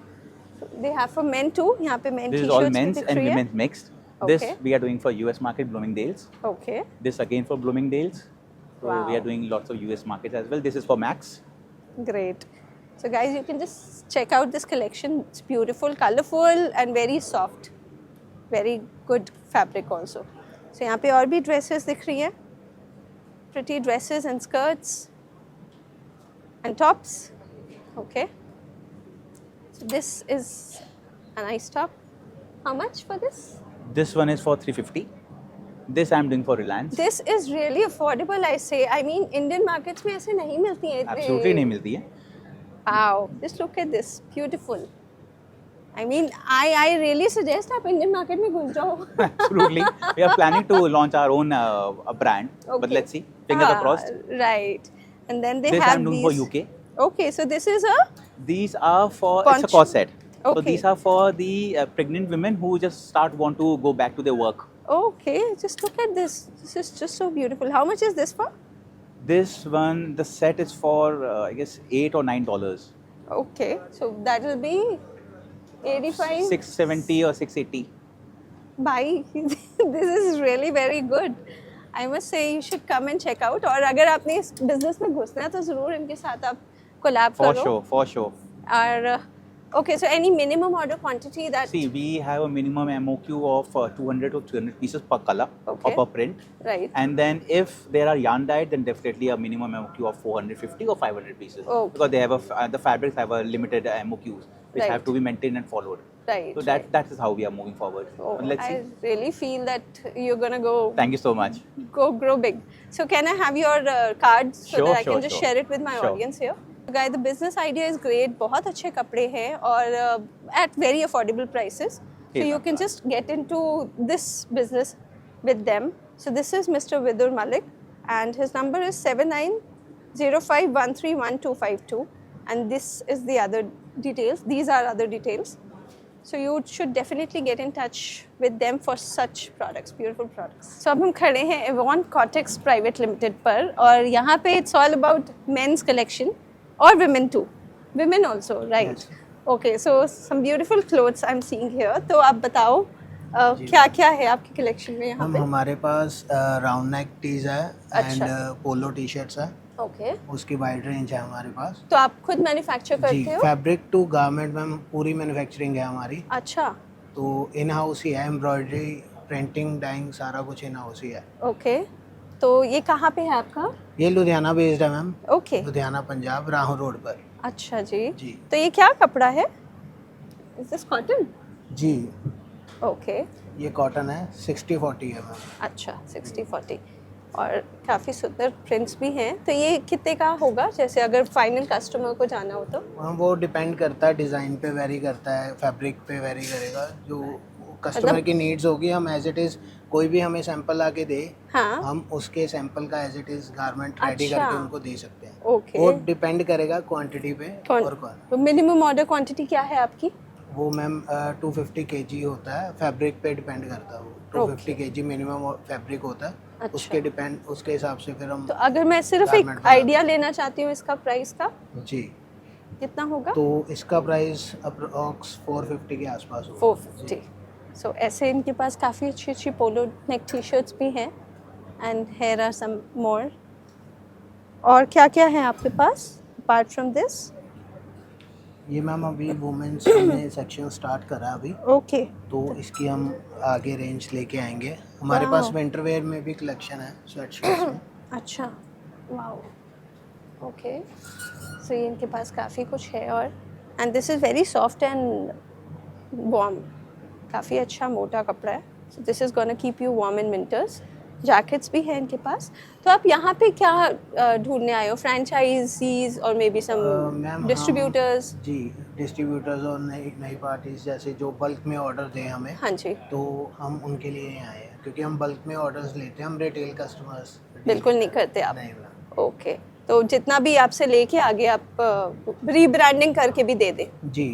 Speaker 1: So they have for men too. यहाँ पे men
Speaker 6: This is
Speaker 1: t-shirts
Speaker 6: all
Speaker 1: भी
Speaker 6: men's
Speaker 1: दिख
Speaker 6: and
Speaker 1: रही है.
Speaker 6: women's mixed.
Speaker 1: Okay.
Speaker 6: This we are doing for US market, Bloomingdale's.
Speaker 1: Okay.
Speaker 6: This again for Bloomingdale's. So we
Speaker 1: Wow.
Speaker 6: are doing lots of US markets as well. This is for Max.
Speaker 1: Great. So guys, you can just check out this collection. It's beautiful, colorful and very soft. Very good fabric also. So यहाँ पे और भी dresses दिख रही हैं. Pretty dresses and skirts and tops. Okay. So this is a nice top. How much for this?
Speaker 6: This one is for 350. This I am doing for Reliance.
Speaker 1: This is really affordable, I say. I mean, Indian markets में ऐसे नहीं मिलती हैं इतने.
Speaker 6: Absolutely नहीं मिलती है.
Speaker 1: Wow, just look at this, beautiful. I mean, I really suggest आप Indian market में घुस जाओ.
Speaker 6: Absolutely. We are planning to launch our own a brand. But
Speaker 1: Okay.
Speaker 6: let's see. Fingers are crossed.
Speaker 1: Right. And then they
Speaker 6: This I
Speaker 1: have
Speaker 6: am doing
Speaker 1: these.
Speaker 6: for UK.
Speaker 1: Okay, so this is a
Speaker 6: These are for, it's
Speaker 1: Poncho.
Speaker 6: a corset. So
Speaker 1: Okay.
Speaker 6: these are for the pregnant women who just want to go back to their work.
Speaker 1: okay. Just look at this. This is just so beautiful. How much is this for?
Speaker 6: This one, the set is for I guess $8 or $9.
Speaker 1: Okay, so that will be 85.
Speaker 6: 670 or 680.
Speaker 1: Bye. This is really very good. I must say you should come and check out. और अगर आपने इस business में घुसना है तो ज़रूर इनके साथ आप collab
Speaker 6: For
Speaker 1: करो.
Speaker 6: sure, for sure.
Speaker 1: और okay, so any minimum order quantity that
Speaker 6: See, we have a minimum MOQ of 200 or 300 pieces per color
Speaker 1: Okay.
Speaker 6: or per print.
Speaker 1: right?
Speaker 6: And then if there are yarn dyed, then definitely a minimum MOQ of 450 or 500 pieces.
Speaker 1: Okay.
Speaker 6: Because they have the fabrics have a limited MOQs, which
Speaker 1: Right.
Speaker 6: have to be maintained and followed.
Speaker 1: Right.
Speaker 6: So that is how we are moving forward.
Speaker 1: Oh,
Speaker 6: But let's see.
Speaker 1: I really feel that you're gonna go
Speaker 6: Thank you so much.
Speaker 1: grow big. So can I have your cards so
Speaker 6: Sure,
Speaker 1: that I
Speaker 6: sure,
Speaker 1: can just
Speaker 6: sure.
Speaker 1: share it with my
Speaker 6: Sure.
Speaker 1: audience here? Guys, the business idea is great. बहुत अच्छे कपड़े हैं और at very affordable prices. So
Speaker 6: Yes,
Speaker 1: you
Speaker 6: ma'am.
Speaker 1: can just get into this business with them. So this is Mr. Vidur Malik and his number is 7905131252. and this is the other details. These are other details. So you should definitely get in touch with them for such products, beautiful products. So अब हम खड़े हैं Avon Cortex Private Limited पर, और यहाँ पे it's all about men's collection or women too. Women also, right? Okay, so some beautiful clothes I'm seeing here. तो आप बताओ क्या क्या है आपकी कलेक्शन में यहाँ
Speaker 7: हम
Speaker 1: पे?
Speaker 7: हमारे पास राउंड नेक टीज है एंड पोलो टी शर्ट्स है,
Speaker 1: ओके,
Speaker 7: उसकी वाइड रेंज है हमारे पास।
Speaker 1: तो आप खुद मैन्युफैक्चर
Speaker 7: जी,
Speaker 1: करते हो?
Speaker 7: फैब्रिक टू गारमेंट में पूरी मैन्युफैक्चरिंग है हमारी,
Speaker 1: अच्छा,
Speaker 7: तो इन हाउस ही है, एम्ब्रॉयडरी, प्रिंटिंग, डाइंग सारा कुछ इन हाउस ही है।
Speaker 1: ओके, तो ये कहाँ पे है आपका?
Speaker 7: ये लुधियाना बेस्ड है मैम,
Speaker 1: ओके,
Speaker 7: लुधियाना पंजाब, राहू रोड पर।
Speaker 1: अच्छा जी।
Speaker 7: जी
Speaker 1: तो ये क्या कपड़ा है? Is this cotton?
Speaker 7: जी,
Speaker 1: ओके,
Speaker 7: ये कॉटन है, 60-40 है मैम।
Speaker 1: अच्छा, 60-40, और काफ़ी सुंदर प्रिंट्स भी हैं। तो ये कितने का होगा, जैसे अगर फाइनल कस्टमर को जाना हो तो?
Speaker 7: हाँ, वो डिपेंड करता है, डिज़ाइन पे वेरी करता है, फैब्रिक पे वेरी करेगा, जो कस्टमर की नीड्स होगी। हम एज इट इज़ कोई भी हमें सैंपल आके दे,
Speaker 1: हाँ,
Speaker 7: हम उसके सैंपल का as it is garment ready
Speaker 1: अच्छा।
Speaker 7: करके उनको दे सकते हैं।
Speaker 1: ओके,
Speaker 7: वो डिपेंड करेगा क्वांटिटी पे और कौन।
Speaker 1: तो मिनिमम ऑर्डर क्वांटिटी क्या है आपकी?
Speaker 7: वो मैम 250 kg होता है, फैब्रिक पे डिपेंड करता है। वो 250 kg मिनिमम फैब्रिक होता है,
Speaker 1: अच्छा।
Speaker 7: उसके हिसाब से फिर हम।
Speaker 1: तो अगर मैं सिर्फ एक
Speaker 7: Garment
Speaker 1: आइडिया लेना चाहती हूँ इसका प्राइस का,
Speaker 7: जी,
Speaker 1: कितना होगा?
Speaker 7: तो इसका प्राइस अप्रॉक्स 450 के आसपास होगा।
Speaker 1: 450। सो ऐसे इनके पास काफ़ी अच्छी अच्छी पोलो नेक टी शर्ट्स भी हैं, एंड हेयर आर सम मोर। और क्या क्या है आपके पास अपार्ट फ्रॉम दिस?
Speaker 7: ये मैम अभी वुमेन्स हमने सेक्शन स्टार्ट करा अभी,
Speaker 1: ओके,
Speaker 7: तो इसकी हम आगे रेंज लेके आएंगे। हमारे पास विंटर वेयर में भी कलेक्शन है, स्वेट शर्ट्स में।
Speaker 1: अच्छा, वाओ, ओके। सो ये इनके पास काफ़ी कुछ है, और and this is very soft and warm, काफ़ी अच्छा मोटा कपड़ा है। So this is gonna keep you warm in winters. Jackets भी हैं इनके पास। तो आप यहाँ पे क्या ढूंढने आए हो? फ्रेंचाइजीज और may be some
Speaker 7: ma'am
Speaker 1: distributors?
Speaker 7: जी, डिस्ट्रीब्यूटर्स और नई नई पार्टीज जैसे जो बल्क में ऑर्डर दें हमें,
Speaker 1: हाँ जी,
Speaker 7: तो हम उनके लिए आए हैं, क्योंकि हम बल्क में ऑर्डर्स लेते हैं, हम रिटेल कस्टमर्स
Speaker 1: बिल्कुल नहीं करते आप?
Speaker 7: नहीं मैम।
Speaker 1: ओके, तो जितना भी आपसे लेके आगे आप रीब्रांडिंग करके भी दे दें?
Speaker 7: जी,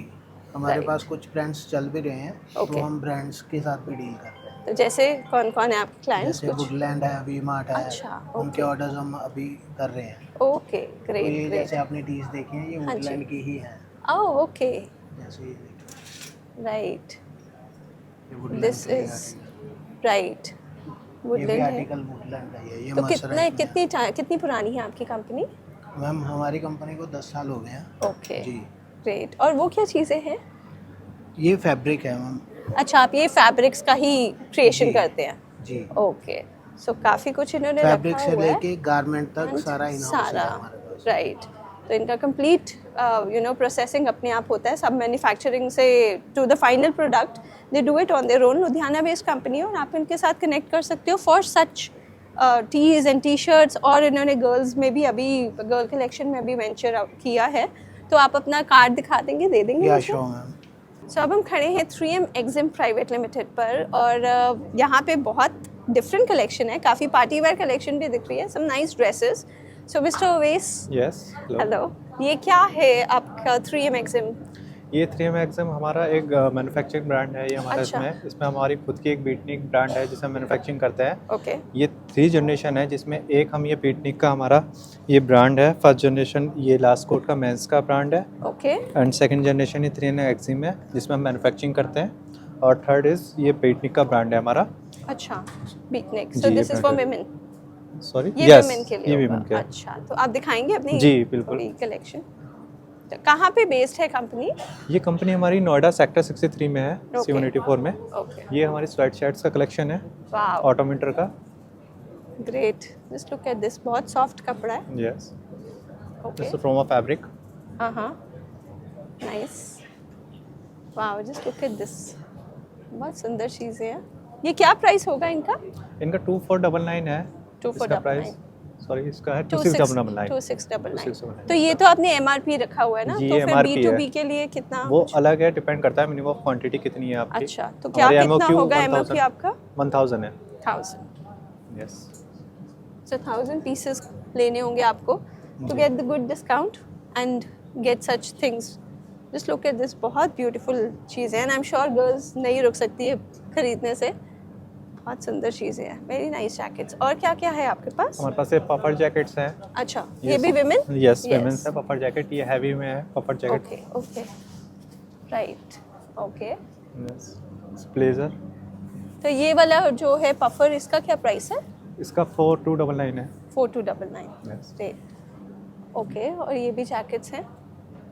Speaker 7: हमारे
Speaker 1: Right.
Speaker 7: पास कुछ ब्रांड्स चल भी रहे हैं, तो
Speaker 1: Okay.
Speaker 7: हम ब्रांड्स के साथ भी डील करते हैं।
Speaker 1: तो जैसे कौन कौन है आपके क्लाइंट्स?
Speaker 7: जैसे
Speaker 1: कुछ?
Speaker 7: वुडलैंड है, वी मार्ट है,
Speaker 1: अच्छा,
Speaker 7: उनके
Speaker 1: okay.
Speaker 7: ऑर्डर्स हम अभी कर रहे हैं।
Speaker 1: ओके,
Speaker 7: तो ये
Speaker 1: ग्रेट ग्रेट।
Speaker 7: जैसे आपने टीज देखी हैं, ये
Speaker 1: हाँ जी।
Speaker 7: वुडलैंड की ही हैं।
Speaker 1: ओह, ओके,
Speaker 7: जैसे ये देखिए,
Speaker 1: राइट,
Speaker 7: ये वुडलैंड
Speaker 1: दिस
Speaker 7: की
Speaker 1: इज
Speaker 7: article-
Speaker 1: राइट,
Speaker 7: ये भी
Speaker 1: वुडलैंड है।
Speaker 7: आर्टिकल वुडलैंड का ही है। ये
Speaker 1: तो
Speaker 7: मर्सराइज
Speaker 1: कितनी पुरानी है आपकी कंपनी?
Speaker 7: मैम हमारी कंपनी को 10 साल हो गए हैं।
Speaker 1: ओके,
Speaker 7: जी,
Speaker 1: ग्रेट। और वो क्या चीज़ें हैं?
Speaker 7: ये फैब्रिक है मैम।
Speaker 1: अच्छा, आप ये फैब्रिक्स का ही क्रिएशन
Speaker 7: जी।
Speaker 1: करते हैं?
Speaker 7: जी,
Speaker 1: ओके, सो काफ़ी कुछ इन्होंने
Speaker 7: फैब्रिक
Speaker 1: रखा
Speaker 7: से
Speaker 1: हुआ है।
Speaker 7: लेके गारमेंट तक
Speaker 1: And
Speaker 7: सारा इन हाउस
Speaker 1: सारा,
Speaker 7: है हमारे पास।
Speaker 1: राइट। तो इनका कंप्लीट प्रोसेसिंग अपने आप होता है, सब मैन्युफैक्चरिंग से to the final product they do it on their own. Ludhiana based company है, और आप इनके साथ कनेक्ट कर सकते हो for such tees and T shirts. और इन्होंने गर्ल्स में भी अभी गर्ल कलेक्शन में भी वेंचर किया है, तो आप अपना कार्ड दिखा देंगे, दे देंगे
Speaker 7: या
Speaker 1: मुझे?
Speaker 7: Show ma'am.
Speaker 1: सो अब हम खड़े हैं 3M एक्जिम प्राइवेट लिमिटेड पर, और यहाँ पे बहुत डिफरेंट कलेक्शन है, काफ़ी पार्टी वेयर कलेक्शन भी दिख रही है, सम नाइस ड्रेसेस। सो मिस्टर ओवेस,
Speaker 8: यस,
Speaker 1: हेलो, ये क्या है आपका 3M एक्जिम?
Speaker 8: ये 3M एक्सम हमारा एक मैन्युफैक्चरिंग ब्रांड है। ये हमारा
Speaker 1: अच्छा।
Speaker 8: इसमें हमारी खुद की एक बीटनिक ब्रांड है जिसे हम मैन्युफैक्चरिंग करते हैं।
Speaker 1: ओके,
Speaker 8: ये 3 जनरेशन है, जिसमें एक हम ये बीटनिक का हमारा ये ब्रांड है। फर्स्ट जनरेशन ये लास्ट कोट का मेंस का ब्रांड है,
Speaker 1: ओके,
Speaker 8: एंड सेकंड जनरेशन ये 3M एक्सम है जिसमें हम मैन्युफैक्चरिंग करते हैं, और थर्ड इज़ ये बीटनिक का ब्रांड है हमारा।
Speaker 1: अच्छा, बीटनेक।
Speaker 8: जी,
Speaker 1: सो
Speaker 8: ये
Speaker 1: this is for
Speaker 8: brand
Speaker 1: women?
Speaker 8: Sorry,
Speaker 1: ये
Speaker 8: यस,
Speaker 1: women के लिए
Speaker 8: ये
Speaker 1: होगा।
Speaker 8: women के।
Speaker 1: अच्छा, तो आप दिखाएंगे अपनी
Speaker 8: जी, बिल्कुल।
Speaker 1: कलेक्शन? तो कहाँ पे बेस्ड है कंपनी?
Speaker 8: ये कंपनी हमारी नोएडा सेक्टर 63 में है,
Speaker 1: Okay.
Speaker 8: C184 में।
Speaker 1: ओके,
Speaker 8: ये हमारी स्वेट शर्ट्स का कलेक्शन है,
Speaker 1: वाओ,
Speaker 8: ऑटम विंटर का।
Speaker 1: Great, just look at this, बहुत सॉफ्ट कपड़ा है।
Speaker 8: Yes,
Speaker 1: okay,
Speaker 8: this is from a fabric.
Speaker 1: हाँ, nice, wow, just look at this, बहुत सुंदर चीज़ें हैं। ये क्या प्राइस होगा इनका?
Speaker 8: इनका 2499 है।
Speaker 1: 2499।
Speaker 8: सॉरी, इसका है 2699।
Speaker 1: 2699। तो ये तो आपने MRP रखा हुआ है ना,
Speaker 8: जी,
Speaker 1: तो फिर
Speaker 8: MRP
Speaker 1: B2B
Speaker 8: है।
Speaker 1: के लिए कितना?
Speaker 8: वो अलग है, डिपेंड करता है मिनिमम क्वांटिटी कितनी है आपकी।
Speaker 1: अच्छा, तो क्या
Speaker 8: हमारे
Speaker 1: कितना
Speaker 8: MOQ
Speaker 1: होगा
Speaker 8: 1000
Speaker 1: MRP आपका?
Speaker 8: 1000 है।
Speaker 1: 1000।
Speaker 8: यस,
Speaker 1: So 1000 pieces लेने होंगे आपको to get the good discount, and get such things. Just look at this, बहुत beautiful चीज़ है, and I'm sure girls नहीं रुक सकती है खरीदने से. बहुत सुंदर चीज़ें हैं, वेरी नाइस जैकेट्स. और क्या क्या है आपके पास?
Speaker 8: हमारे पास ये पफर जैकेट्स हैं.
Speaker 1: अच्छा, ये भी विमेन?
Speaker 8: यस, विमेन्स है पफर जैकेट. ये हैवी में है puffer jacket.
Speaker 1: Okay okay, right, okay.
Speaker 8: Yes, blazer.
Speaker 1: तो ये वाला जो है पफर, इसका क्या प्राइस है?
Speaker 8: इसका 4299 है.
Speaker 1: 4299.
Speaker 8: Yes.
Speaker 1: ग्रेट. ओके, और ये भी जैकेट्स हैं.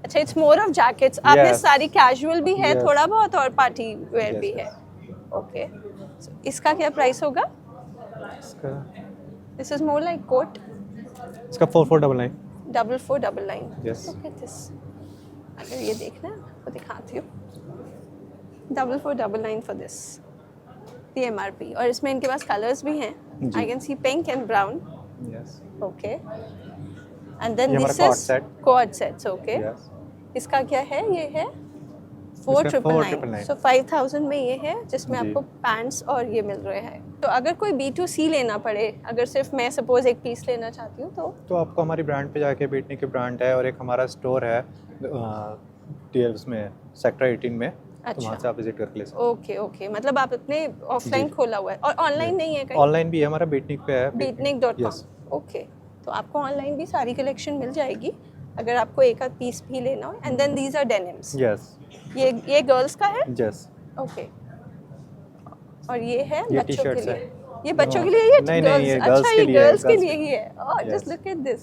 Speaker 1: अच्छा, इट्स मोर ऑफ जैकेट्स. आपने
Speaker 8: Yes.
Speaker 1: सारी कैजुअल भी है,
Speaker 8: Yes.
Speaker 1: थोड़ा बहुत, और पार्टी वेयर
Speaker 8: Yes,
Speaker 1: भी
Speaker 8: yes.
Speaker 1: है. ओके, इसका क्या प्राइस होगा?
Speaker 8: इसका
Speaker 1: this is more like coat.
Speaker 8: इसका 4499.
Speaker 1: 4499.
Speaker 8: Yes.
Speaker 1: Look at this. अगर ये देखना है, आपको दिखाती हूँ. 4499 फॉर दिस. The MRP. और इसमें इनके पास कलर्स भी हैं.
Speaker 8: जी.
Speaker 1: I can see pink and brown.
Speaker 8: Yes.
Speaker 1: Okay. And then
Speaker 8: ये
Speaker 1: दिस
Speaker 8: हमारा
Speaker 1: is
Speaker 8: quad set.
Speaker 1: Quad sets. Okay.
Speaker 8: Yes.
Speaker 1: इसका क्या है? ये है
Speaker 8: 4,999.
Speaker 1: 4,999. सो 5000 में ये है, जिसमें
Speaker 8: जी.
Speaker 1: आपको पैंट्स और ये मिल रहे हैं. तो अगर कोई B2C लेना पड़े, अगर सिर्फ मैं सपोज एक पीस लेना चाहती हूँ तो
Speaker 8: आपको हमारी ब्रांड पे जाके बीटनी की ब्रांड है, और एक हमारा स्टोर है उसमें सेक्टर 18 में. तो
Speaker 1: अच्छा.
Speaker 8: वहाँ से आप विजिट करके ले सकते
Speaker 1: ओके ओके, मतलब आप अपने ऑफलाइन
Speaker 8: जी.
Speaker 1: खोला हुआ है, और ऑनलाइन नहीं है
Speaker 8: हैं.
Speaker 1: कहीं?
Speaker 8: ऑनलाइन भी है हमारा बीटनिक पे है.
Speaker 1: beatnik.com.
Speaker 8: Yes.
Speaker 1: ओके, तो आपको ऑनलाइन भी सारी कलेक्शन मिल जाएगी अगर आपको एक आध पीस भी लेना हो. And then these are denims.
Speaker 8: Yes.
Speaker 1: ये गर्ल्स का है?
Speaker 8: यस.
Speaker 1: ओके. और ये है
Speaker 8: ये
Speaker 1: बच्चों के
Speaker 8: t-shirts
Speaker 1: लिए?
Speaker 8: है.
Speaker 1: ये बच्चों के लिए? ये
Speaker 8: नहीं, नहीं, ये
Speaker 1: अच्छा,
Speaker 8: girls
Speaker 1: ये
Speaker 8: के लिए है,
Speaker 1: गर्ल्स के
Speaker 8: girls
Speaker 1: लिए
Speaker 8: के
Speaker 1: ही है. Oh, just
Speaker 8: Yes.
Speaker 1: Look at this.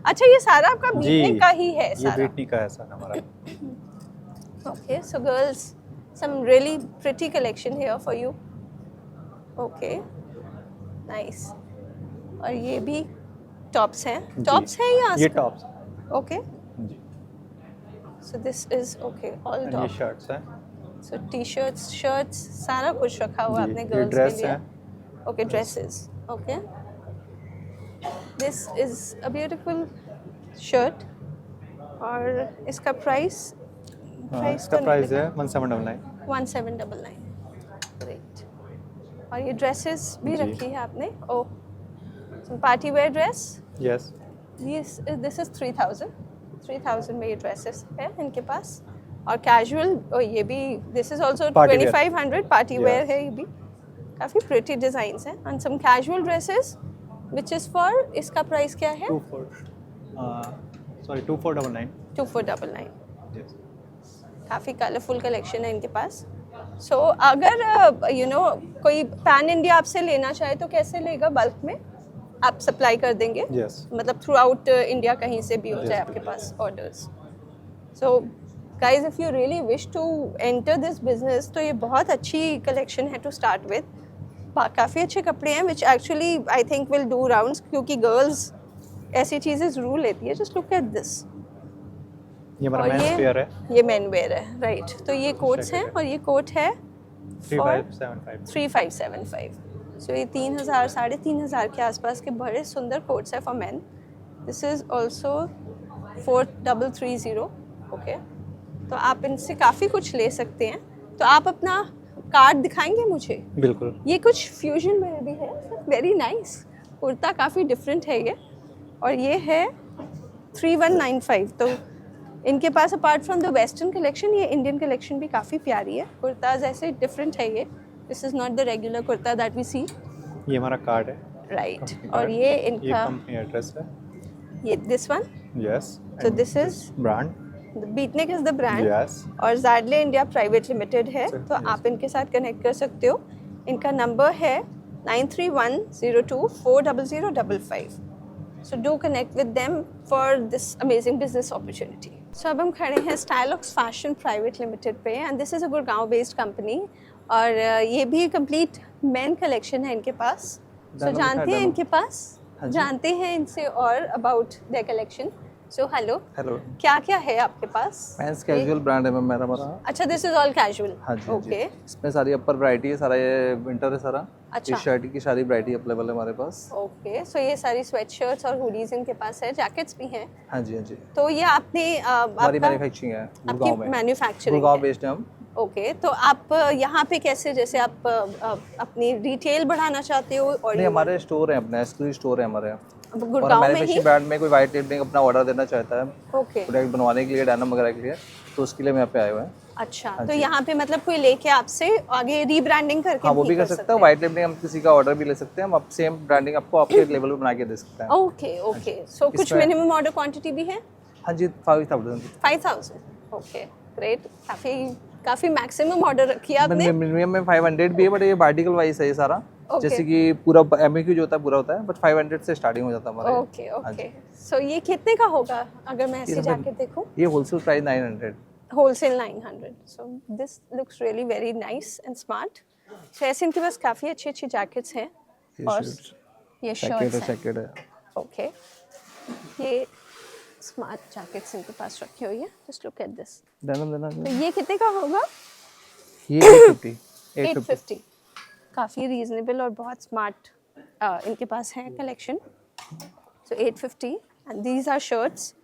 Speaker 1: अच्छा, ये सारा आपका बीटनिक का ही है
Speaker 8: ये
Speaker 1: सारा?
Speaker 8: बीटनिक का है सर हमारा.
Speaker 1: Okay, so girls, some really pretty collection here for you. Okay, nice. और ये भी टॉप्स हैं?
Speaker 8: जी.
Speaker 1: टॉप्स हैं या?
Speaker 8: ये टॉप्स.
Speaker 1: Okay.
Speaker 8: जी.
Speaker 1: So this is okay, all
Speaker 8: ये
Speaker 1: top.
Speaker 8: शर्ट्स हैं.
Speaker 1: So t-shirts, shirts, सारा कुछ रखा हुआ
Speaker 8: जी.
Speaker 1: आपने
Speaker 8: ये
Speaker 1: गर्ल्स
Speaker 8: ड्रेस
Speaker 1: के लिए.
Speaker 8: है.
Speaker 1: Okay, dresses. Okay. This is a beautiful shirt. और इसका प्राइस?
Speaker 8: हाँ, इसका प्राइस है 1799.
Speaker 1: 1799. ग्रेट. और ये ड्रेसेस भी
Speaker 8: जी.
Speaker 1: रखी है आपने? Oh, party wear dress.
Speaker 8: Yes.
Speaker 1: This is 3000 में ये ड्रेसेस है इनके पास. और कैजुअल, और ये भी, this is also
Speaker 8: Party wear.
Speaker 1: 2500. Party wear
Speaker 8: Yes.
Speaker 1: है ये भी. काफ़ी प्रिटी डिज़ाइंस हैं. And some casual dresses which is for, इसका प्राइस क्या है?
Speaker 8: 2499.
Speaker 1: 2499.
Speaker 8: यस.
Speaker 1: काफ़ी कलरफुल कलेक्शन है इनके पास. सो अगर यू नो कोई पैन इंडिया आपसे लेना चाहे तो कैसे लेगा? बल्क में आप सप्लाई कर देंगे?
Speaker 8: यस.
Speaker 1: मतलब थ्रू आउट इंडिया कहीं से भी हो जाए
Speaker 8: Yes,
Speaker 1: आपके पास orders. So guys, if you really wish to enter this business तो ये बहुत अच्छी कलेक्शन है टू स्टार्ट विद. काफ़ी अच्छे कपड़े हैं which actually I think will do rounds, क्योंकि गर्ल्स ऐसी चीज़ें ज़रूर लेती है. Just look at this.
Speaker 8: ये हमारा
Speaker 1: और
Speaker 8: मेंस वेयर है.
Speaker 1: ये मेन वेयर है, राइट. तो ये कोट्स हैं, और ये कोट है
Speaker 8: 3575.
Speaker 1: 3575. सो ये 3000 3,500 के आसपास के बड़े सुंदर कोट्स है for main. This is also 4330. Okay, तो आप इनसे काफ़ी कुछ ले सकते हैं. तो आप अपना कार्ड दिखाएंगे मुझे?
Speaker 8: बिल्कुल.
Speaker 1: ये कुछ फ्यूजन वेयर भी है, वेरी नाइस. कुर्ता काफ़ी डिफरेंट है ये. और ये है 3195. तो इनके पास apart from the western collection, ये इंडियन कलेक्शन भी काफ़ी प्यारी है. कुर्ताज ऐसे डिफरेंट है ये. This is not the regular kurta that we see.
Speaker 8: ये हमारा कार्ड है.
Speaker 1: राइट.
Speaker 8: Company
Speaker 1: और
Speaker 8: card.
Speaker 1: ये
Speaker 8: ये
Speaker 1: इनका,
Speaker 8: कंपनी एड्रेस है.
Speaker 1: ये this one.
Speaker 8: Yes.
Speaker 1: So this is-
Speaker 8: brand.
Speaker 1: Beatnik is the brand.
Speaker 8: Yes.
Speaker 1: और ज़ाडले इंडिया प्राइवेट लिमिटेड है.
Speaker 8: Sir,
Speaker 1: तो
Speaker 8: yes.
Speaker 1: आप इनके साथ कनेक्ट कर सकते हो. इनका नंबर है 9310240055. So do connect with them for this amazing business opportunity. So अब हम खड़े हैं स्टाइलॉक्स फैशन प्राइवेट लिमिटेड पे, and this is a Gurgaon based company. और ये भी कंप्लीट मेन कलेक्शन है इनके पास. सो
Speaker 8: Demo
Speaker 1: जानते
Speaker 8: दिखाएं,
Speaker 1: हैं
Speaker 8: demo.
Speaker 1: इनके पास,
Speaker 8: हाँ जी.
Speaker 1: जानते हैं इनसे और about their collection. So hello,
Speaker 9: hello.
Speaker 1: क्या क्या है आपके पास?
Speaker 9: मेंस कैजुअल ब्रांड है मैम मेरा हमारा.
Speaker 1: अच्छा, दिस इज ऑल कैजुअल.
Speaker 9: हाँ जी.
Speaker 1: ओके.
Speaker 9: इसमें सारी अपर वैरायटी है, सारा ये विंटर है सारा.
Speaker 1: अच्छा.
Speaker 9: टी शर्ट की सारी वैरायटी अवेलेबल है हमारे पास.
Speaker 1: ओके, सो ये सारी स्वेट शर्ट्स और हुडीज इनके पास है, जैकेट्स भी हैं.
Speaker 9: हाँ जी. हाँ जी.
Speaker 1: तो ये आपने
Speaker 9: हमारी
Speaker 1: आपका
Speaker 9: मैन्युफैक्चरिंग है गुड़गांव
Speaker 1: आपकी
Speaker 9: में.
Speaker 1: मैन्युफैक्चरिंग
Speaker 9: गुड़गांव बेस्ड है हम.
Speaker 1: ओके, तो आप यहाँ पे कैसे, जैसे आप अपनी रिटेल बढ़ाना चाहते हो और
Speaker 9: नहीं, हमारे स्टोर है, अपना एक्सक्लूसिव स्टोर है हमारे यहाँ. और
Speaker 1: गुड़गांव में ही?
Speaker 9: मैन्युफैक्चरिंग ब्रांड में कोई वाइट लेबलिंग अपना ऑर्डर देना चाहता है
Speaker 1: ओके,
Speaker 9: प्रोडक्ट बनवाने के लिए, डेनिम वगैरह के लिए, तो उसके लिए हम यहाँ पे आए हुए हैं।
Speaker 1: अच्छा,
Speaker 9: हाँ
Speaker 1: तो
Speaker 9: जी।
Speaker 1: यहाँ पे मतलब कोई लेके आपसे आगे रीब्रांडिंग करके
Speaker 9: हाँ वो भी कर सकते हैं, वाइट लेबलिंग हम किसी का ऑर्डर भी ले सकते हैं, हम आप सेम ब्रांडिंग आपको आपके लेवल पे बना के दे सकते हैं।
Speaker 1: ओके ओके, सो कुछ
Speaker 9: इसमें-
Speaker 1: मिनिमम ऑर्डर क्वांटिटी भी है?
Speaker 9: हाँ जी 5000।
Speaker 1: 5000, ओके ग्रेट, काफी मैक्सिमम ऑर्डर रखी है आपने।
Speaker 9: मिनिमम में 500 भी है, बट ये पार्टिकल वाइज है ये सारा।
Speaker 1: Okay.
Speaker 9: जैसे कि पूरा एमएक्यू जो होता है पूरा होता है, बट 500 से स्टार्टिंग हो जाता है हमारा।
Speaker 1: ओके ओके, सो ये कितने का होगा अगर मैं ऐसे जाके देखूं?
Speaker 9: ये wholesale price 900।
Speaker 1: Wholesale 900, so this looks really very nice and smart. So ऐसे इनके पास काफ़ी अच्छी अच्छी जैकेट्स हैं और ये शर्ट्स हैं।
Speaker 9: जैकेट है।
Speaker 1: ओके, ये स्मार्ट जैकेट्स इनके पास रखी हुई है, just look at this.
Speaker 9: Denim देना
Speaker 1: तो ये कितने का होगा?
Speaker 9: ये 850।
Speaker 1: 850, काफ़ी रीजनेबल और बहुत स्मार्ट इनके पास है collection. So 850 and these are shirts,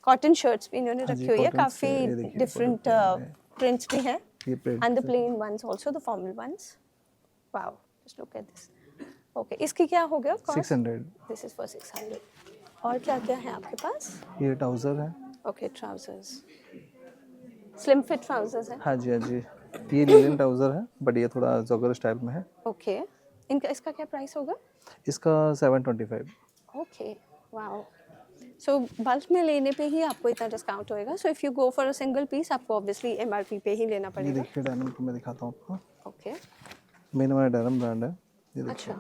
Speaker 1: cotton shirts भी इन्होंने
Speaker 9: हाँ जी,
Speaker 1: रखी हुई है,
Speaker 9: कॉटन से,
Speaker 1: काफ़ी
Speaker 9: ये देखिए,
Speaker 1: डिफरेंट
Speaker 9: कॉटन से
Speaker 1: प्रिंट्स भी हैं
Speaker 9: ये print
Speaker 1: एंड द
Speaker 9: से।
Speaker 1: Plain ones also, the formal ones. Wow, just look at this. Okay, इसकी क्या हो गया कॉस्ट?
Speaker 9: 600।
Speaker 1: This is for 600। और क्या क्या है आपके पास?
Speaker 9: ये ट्राउजर है।
Speaker 1: Okay, trousers, slim fit trousers हैं।
Speaker 9: हाँ जी हाँ जी, ये लिनन ट्राउजर है, बट ये थोड़ा जॉगर स्टाइल में है।
Speaker 1: ओके, इनका इसका क्या प्राइस होगा?
Speaker 9: इसका 725।
Speaker 1: ओके, वाओ, सो बल्क में लेने पे ही आपको इतना डिस्काउंट होएगा। So if you go for a single piece आपको ऑब्वियसली एमआरपी पे ही लेना
Speaker 9: ये
Speaker 1: पड़ेगा।
Speaker 9: देखिए डेनिम को मैं दिखाता हूँ आपको।
Speaker 1: ओके,
Speaker 9: मेन हमारा डेनिम ब्रांड है, ये देखिए।
Speaker 1: अच्छा,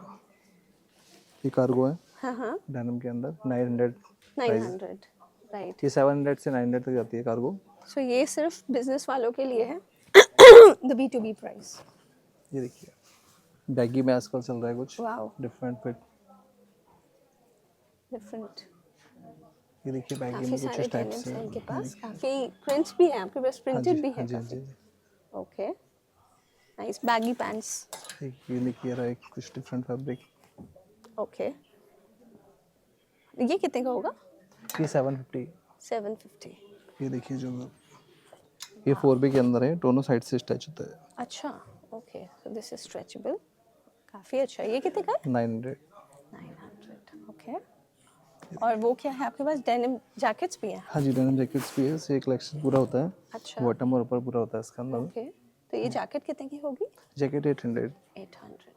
Speaker 9: ये कार्गो है
Speaker 1: हाँ हाँ,
Speaker 9: डेनिम के अंदर 900।
Speaker 1: 900, राइट।
Speaker 9: ये 700 से 900 तक जाती है कार्गो।
Speaker 1: सो ये सिर्फ बिजनेस वालों के लिए है, द B2B प्राइस।
Speaker 9: ये देखिए बैगी में आजकल चल रहा है कुछ
Speaker 1: वाओ,
Speaker 9: डिफरेंट फिट।
Speaker 1: डिफरेंट,
Speaker 9: ये देखिए बैगी
Speaker 1: काफ़ी
Speaker 9: में कुछ
Speaker 1: सारे
Speaker 9: इस टाइप
Speaker 1: डेनिम्स
Speaker 9: से।
Speaker 1: हैं इनके पास, काफ़ी प्रिंट्स भी हैं आपके पास,
Speaker 9: हाँ जी,
Speaker 1: प्रिंटेड भी
Speaker 9: हाँ
Speaker 1: है
Speaker 9: जी, हाँ
Speaker 1: काफ़ी।
Speaker 9: जी।
Speaker 1: Okay, nice, baggy pants.
Speaker 9: ये देखिए रहा है कुछ डिफरेंट फैब्रिक।
Speaker 1: ओके, ये कितने का होगा?
Speaker 9: ये 750।
Speaker 1: 750,
Speaker 9: ये देखिए जो ये 4B के अंदर है, दोनों साइड से स्ट्रेच होता है।
Speaker 1: अच्छा, okay, so this is stretchable, काफ़ी अच्छा है। ये कितने का है?
Speaker 9: 900।
Speaker 1: 900, ओके। और वो क्या है आपके पास? डेनिम जैकेट्स भी हैं?
Speaker 9: हाँ जी डेनिम जैकेट्स भी है, ये कलेक्शन पूरा होता है,
Speaker 1: अच्छा,
Speaker 9: बॉटम और ऊपर पूरा होता है इसका अंदर।
Speaker 1: ओके, तो ये जैकेट कितने की होगी?
Speaker 9: जैकेट 800।
Speaker 1: 800,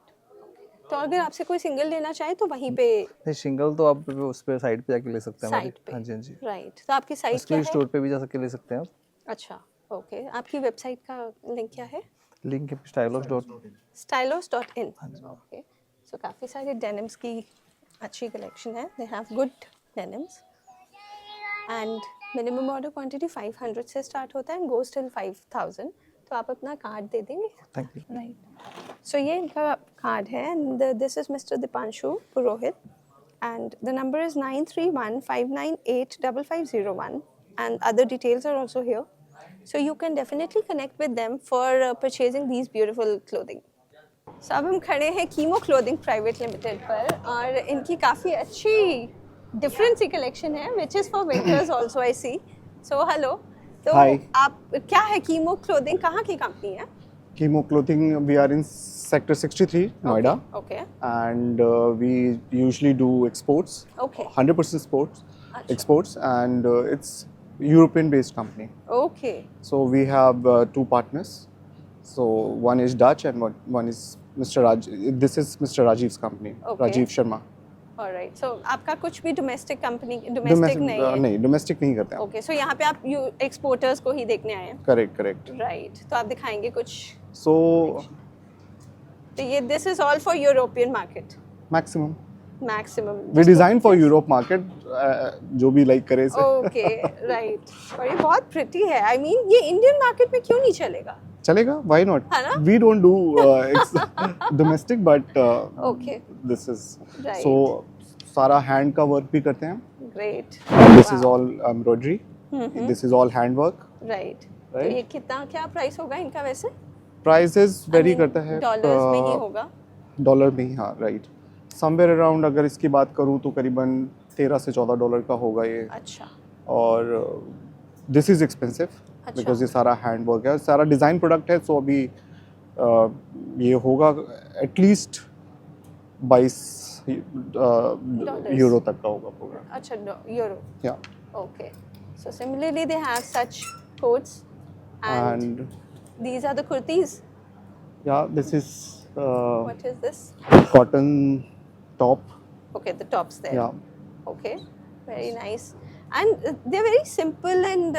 Speaker 1: तो अगर आपसे कोई सिंगल लेना चाहे तो वहीं पे
Speaker 9: नहीं सिंगल तो आप उस पे साइड पे जाके ले सकते हैं हमारी।
Speaker 1: साइट पे?
Speaker 9: हाँ जी हाँ जी,
Speaker 1: राइट, तो आपकी साइट क्या
Speaker 9: एक्सक्लूसिव
Speaker 1: है?
Speaker 9: स्टोर पे भी जा सके ले सकते हैं आप।
Speaker 1: अच्छा, ओके, आपकी वेबसाइट का लिंक क्या है?
Speaker 9: लिंक है stylos dot।
Speaker 1: stylos.in, okay. सो काफ़ी सारे डेनिम्स की अच्छी कलेक्शन है, they have good denims and minimum order quantity 500 से स्टार्ट होता है एंड गोज टिल 5000। तो आप अपना कार्ड दे देंगे?
Speaker 9: Thank you.
Speaker 1: राइट, सो ये इनका कार्ड है and this is mister Deepanshu Purohit and the number is 9315985501 and other details are also here, so you can definitely connect with them for purchasing these beautiful clothing. So अब हम खड़े हैं कीमो क्लोथिंग प्राइवेट लिमिटेड पर और इनकी काफ़ी अच्छी डिफरेंट सी कलेक्शन है which is for winters also I see. So hello, तो
Speaker 5: Hi.
Speaker 1: आप क्या है कीमो क्लोथिंग, कहाँ की कंपनी है?
Speaker 5: Chemo Clothing, we are in Sector 63, Noida,
Speaker 1: okay
Speaker 5: and we usually do exports,
Speaker 1: okay
Speaker 5: 100% exports, and it's European-based company.
Speaker 1: Okay,
Speaker 5: So we have two partners. So one is Dutch and one is Mr. Raj. This is Mr. Rajiv's company,
Speaker 1: Okay.
Speaker 5: Rajiv Sharma.
Speaker 1: Alright, so आपका कुछ भी डोमेस्टिक कंपनी डोमेस्टिक नहीं है?
Speaker 5: नहीं, domestic नहीं करते हैं.
Speaker 1: ओके, सो यहाँ पे आप एक्सपोर्टर्स को ही देखने आए हैं?
Speaker 5: Correct.
Speaker 1: राइट, तो आप दिखाएंगे कुछ?
Speaker 5: So
Speaker 1: तो ये this is all for European market
Speaker 5: maximum.
Speaker 1: Maximum?
Speaker 5: We design for Europe market. जो भी like करे इसे.
Speaker 1: ओके, राइट, और ये बहुत प्रिटी है। आई मीन ये इंडियन मार्केट में क्यों नहीं चलेगा?
Speaker 5: चलेगा, why not?
Speaker 1: है ना?
Speaker 5: We don't do domestic, but
Speaker 1: okay,
Speaker 5: this is
Speaker 1: Right.
Speaker 5: so सारा hand का work भी करते हैं.
Speaker 1: Great,
Speaker 5: This is all embroidery. This is all hand work.
Speaker 1: Right. तो
Speaker 5: Right.
Speaker 1: ये कितना क्या प्राइस होगा इनका वैसे?
Speaker 5: Prices vary करता है.
Speaker 1: डॉलर्स में ही होगा?
Speaker 5: डॉलर में ही, हाँ, राइट. समवेयर अराउंड अगर इसकी बात करूँ तो करीबन 13 से 14 डॉलर का होगा ये.
Speaker 1: अच्छा,
Speaker 5: और दिस इज़ एक्सपेंसिव बिकॉज ये सारा हैंड वर्क है, सारा डिज़ाइन प्रोडक्ट है. सो अभी ये होगा एटलीस्ट 22 यूरो तक का होगा पूरा.
Speaker 1: अच्छा, euro.
Speaker 5: Yeah.
Speaker 1: Okay. So similarly, they have such coats, and these are the kurtis.
Speaker 5: Yeah, this is
Speaker 1: What is this?
Speaker 5: cotton top.
Speaker 1: Okay, the tops there.
Speaker 5: Yeah.
Speaker 1: Okay, very nice. And they're very simple and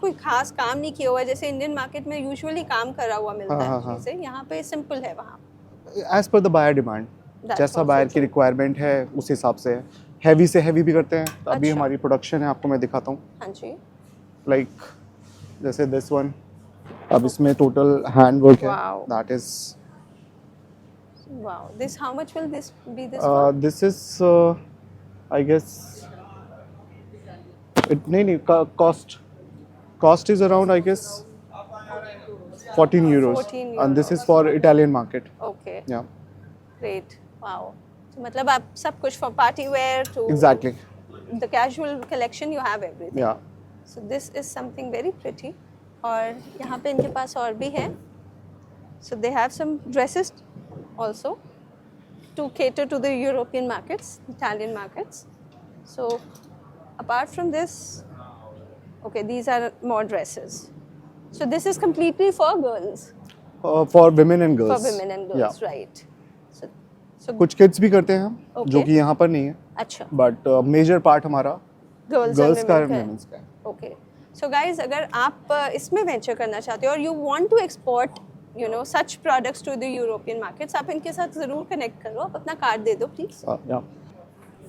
Speaker 1: कोई खास काम नहीं किया हुआ है, जैसे इंडियन मार्केट में यूजुअली काम करा हुआ मिलता है चीज़ें, यहाँ पे सिंपल है वहाँ.
Speaker 5: As per the buyer demand.
Speaker 1: That's
Speaker 5: जैसा
Speaker 1: also
Speaker 5: बायर की
Speaker 1: true.
Speaker 5: रिक्वायरमेंट है उस हिसाब से हैवी से हैवी भी करते हैं. अभी
Speaker 1: अच्छा.
Speaker 5: हमारी प्रोडक्शन है, आपको मैं दिखाता हूँ.
Speaker 1: हाँ जी.
Speaker 5: लाइक जैसे दिस वन, अब इसमें टोटल हैंड वर्क है.
Speaker 1: Wow.
Speaker 5: That is
Speaker 1: Wow. This, how much will this be? This one?
Speaker 5: This is I guess नहीं cost is around I guess 14 euros.
Speaker 1: 14
Speaker 5: and this is for Italian market.
Speaker 1: Okay.
Speaker 5: Yeah,
Speaker 1: Great. Wow. So मतलब आप सब कुछ for party wear to
Speaker 5: exactly.
Speaker 1: the casual collection, you have everything.
Speaker 5: Yeah.
Speaker 1: So this is something very pretty. और यहाँ पे इनके पास और भी है. So they have some dresses also to cater to the European markets, Italian markets. So apart from this, okay, these are more dresses. So this is completely for girls,
Speaker 5: For women and girls.
Speaker 1: for women and girls,
Speaker 5: Yeah.
Speaker 1: right? So
Speaker 5: कुछ किड्स भी करते हैं हम,
Speaker 1: Okay.
Speaker 5: जो कि यहाँ पर नहीं है.
Speaker 1: अच्छा,
Speaker 5: बट मेजर पार्ट हमारा
Speaker 1: girls
Speaker 5: गर्ल्स
Speaker 1: and
Speaker 5: का
Speaker 1: women का है.
Speaker 5: women's का है.
Speaker 1: Okay. So guys, अगर आप इसमें वेंचर करना चाहते हो और you want to export, such products to the European markets, आप इनके साथ ज़रूर कनेक्ट करो. आप अपना कार्ड दे दो please.
Speaker 5: Yeah.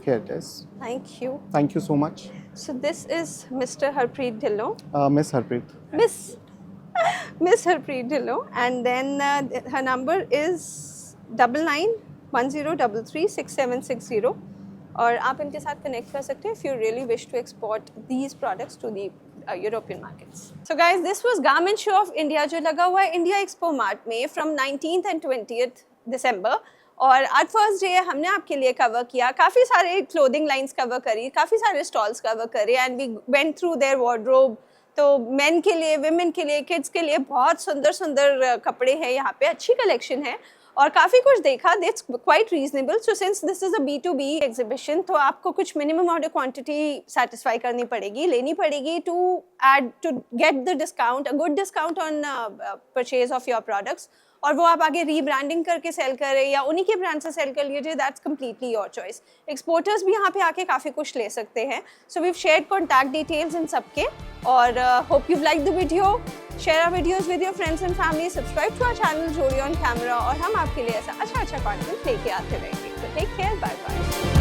Speaker 5: Here it is.
Speaker 1: Thank you.
Speaker 5: Thank you so much.
Speaker 1: So this is Mr. Harpreet Dhillon.
Speaker 5: Miss Harpreet.
Speaker 1: Miss Harpreet Dhillon, and then her number is 9910336760. और आप इनके साथ कनेक्ट कर सकते हैं if you really wish to export these products to the European markets. So guys, this was Garment Show of India जो लगा हुआ है India Expo Mart में from 19th and 20th December. और आज फर्स्ट डे हमने आपके लिए कवर किया, काफ़ी सारे क्लोथिंग लाइंस कवर करी, काफ़ी सारे स्टॉल्स कवर करे, and we went through their wardrobe. तो मेन के लिए, विमेन के लिए, किड्स के लिए बहुत सुंदर सुंदर कपड़े हैं यहाँ पे, अच्छी कलेक्शन है और काफ़ी कुछ देखा. It's quite reasonable. So since this is a B2B exhibition, तो आपको कुछ मिनिमम ऑर्डर क्वांटिटी सेटिस्फाई करनी पड़ेगी, लेनी पड़ेगी to get the discount, a good discount on purchase of your products. और वो आप आगे रीब्रांडिंग करके सेल करें या उन्हीं के ब्रांड से सेल कर लीजिए, that's completely your choice. Exporters भी यहाँ पे आके काफ़ी कुछ ले सकते हैं. So we've shared contact details इन सबके. और hope you like the video. Share our videos with your friends and family. Subscribe to our channel Jodi on camera, और हम आपके लिए ऐसा अच्छा कंटेंट लेके आते रहेंगे. तो टेक केयर, बाय बाय.